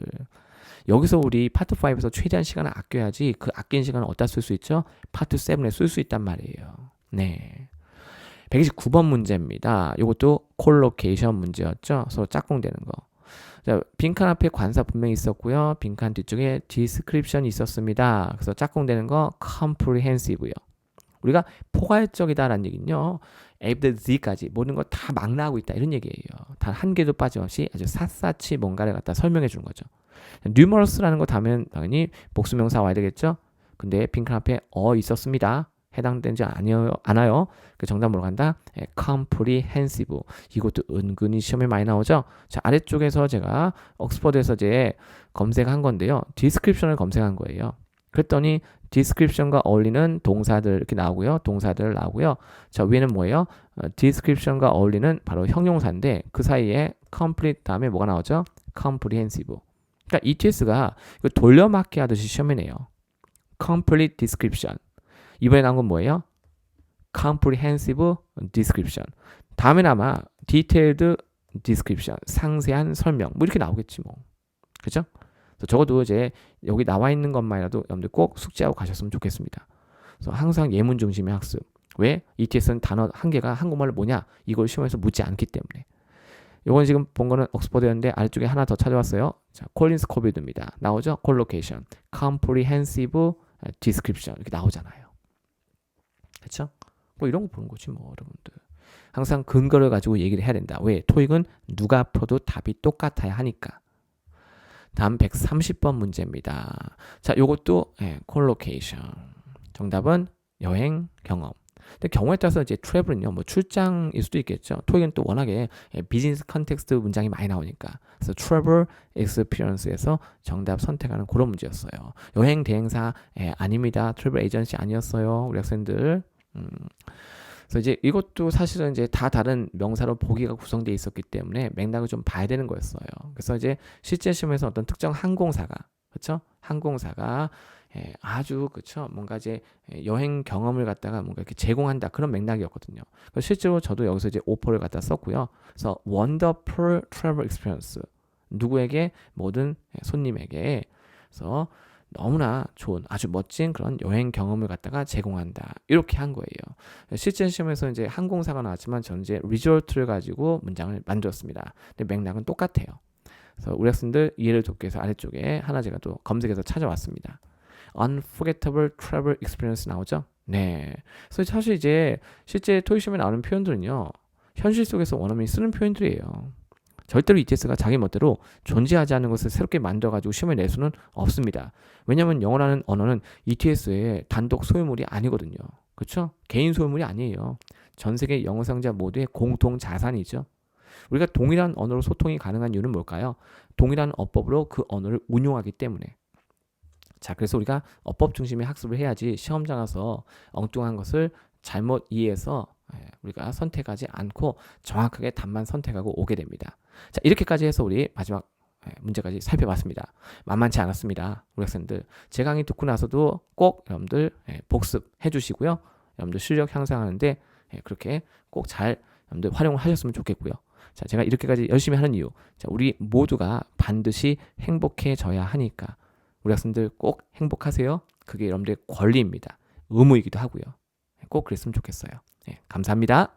여기서 우리 파트 5에서 최대한 시간을 아껴야지 그 아낀 시간을 어디다 쓸 수 있죠? 파트 7에 쓸 수 있단 말이에요. 네. 129번 문제입니다. 이것도 콜로케이션 문제였죠. 서로 짝꿍되는 거. 자, 빈칸 앞에 관사 분명히 있었고요. 빈칸 뒤쪽에 description이 있었습니다. 그래서 짝꿍되는 거 comprehensive요. 우리가 포괄적이다라는 얘기는요. A부터 Z까지 모든 거 다 망라하고 있다 이런 얘기예요. 단 한 개도 빠짐없이 아주 샅샅이 뭔가를 갖다 설명해 주는 거죠. numerous라는 거 다음엔 당연히 복수명사 와야 되겠죠. 근데 빈칸 앞에 있었습니다. 해당되지 않아요. 그 정답 뭐로 간다? comprehensive. 이것도 은근히 시험에 많이 나오죠. 자, 아래쪽에서 제가 옥스퍼드에서 이제 검색한 건데요. description을 검색한 거예요. 그랬더니 description과 어울리는 동사들 이렇게 나오고요. 동사들 나오고요. 자, 위에는 뭐예요? description과 어울리는 바로 형용사인데 그 사이에 complete 다음에 뭐가 나오죠? comprehensive. 그러니까 ETS가 돌려막기 하듯이 시험에 내요. complete description. 이번에 나온 건 뭐예요? comprehensive description. 다음엔 아마 detailed description, 상세한 설명 뭐 이렇게 나오겠지 뭐. 그죠? 적어도 이제 여기 나와 있는 것만이라도 여러분들 꼭 숙지하고 가셨으면 좋겠습니다. 그래서 항상 예문 중심의 학습. 왜? ETS는 단어 한 개가 한국말로 뭐냐? 이걸 시험에서 묻지 않기 때문에. 이건 지금 본 거는 옥스퍼드였는데 아래쪽에 하나 더 찾아왔어요. 자, 콜린스 코빌드입니다. 나오죠? 콜로케이션, comprehensive description 이렇게 나오잖아요. 그렇죠? 뭐 이런 거 보는 거지 뭐 여러분들. 항상 근거를 가지고 얘기를 해야 된다. 왜? 토익은 누가 풀어도 답이 똑같아야 하니까. 다음 130번 문제입니다. 자, 요것도 콜로케이션. 정답은 여행 경험. 근데 경우에 따라서 이제 트래블은요, 뭐 출장일 수도 있겠죠. 토익은 또 워낙에 비즈니스 컨텍스트 문장이 많이 나오니까. 그래서 트래블 익스피리언스에서 정답 선택하는 그런 문제였어요. 여행 대행사 아닙니다. 트래블 에이전시 아니었어요. 우리 학생들. 그래서 이제 이것도 사실은 이제 다 다른 명사로 보기가 구성되어 있었기 때문에 맥락을 좀 봐야 되는 거였어요. 그래서 이제 실제 시험에서 어떤 특정 항공사가 그렇죠? 항공사가 아주 그렇죠? 뭔가 이제 여행 경험을 갖다가 뭔가 이렇게 제공한다 그런 맥락이었거든요. 실제로 저도 여기서 이제 오퍼를 갖다 썼고요. 그래서 wonderful travel experience 누구에게 모든 손님에게 그래서 너무나 좋은 아주 멋진 그런 여행 경험을 갖다가 제공한다 이렇게 한 거예요. 실제 시험에서 이제 항공사가 나왔지만 저는 이제 리조트를 가지고 문장을 만들었습니다. 근데 맥락은 똑같아요. 그래서 우리 학생들 이해를 돕기 위해서 아래쪽에 하나 제가 또 검색해서 찾아왔습니다. Unforgettable travel experience 나오죠? 네. 그래서 사실 이제 실제 토익 시험에 나오는 표현들은요. 현실 속에서 원어민이 쓰는 표현들이에요. 절대로 ETS가 자기 멋대로 존재하지 않는 것을 새롭게 만들어가지고 시험에 낼 수는 없습니다. 왜냐하면 영어라는 언어는 ETS의 단독 소유물이 아니거든요. 그렇죠? 개인 소유물이 아니에요. 전 세계 영어 사용자 모두의 공통 자산이죠. 우리가 동일한 언어로 소통이 가능한 이유는 뭘까요? 동일한 어법으로 그 언어를 운용하기 때문에. 자, 그래서 우리가 어법 중심의 학습을 해야지 시험장 가서 엉뚱한 것을 잘못 이해해서 우리가 선택하지 않고 정확하게 답만 선택하고 오게 됩니다. 자, 이렇게까지 해서 우리 마지막 문제까지 살펴봤습니다. 만만치 않았습니다. 우리 학생들. 제 강의 듣고 나서도 꼭 여러분들 복습해 주시고요. 여러분들 실력 향상하는데 그렇게 꼭 잘 여러분들 활용을 하셨으면 좋겠고요. 자, 제가 이렇게까지 열심히 하는 이유. 자, 우리 모두가 반드시 행복해져야 하니까 우리 학생들 꼭 행복하세요. 그게 여러분들의 권리입니다. 의무이기도 하고요. 꼭 그랬으면 좋겠어요. 감사합니다.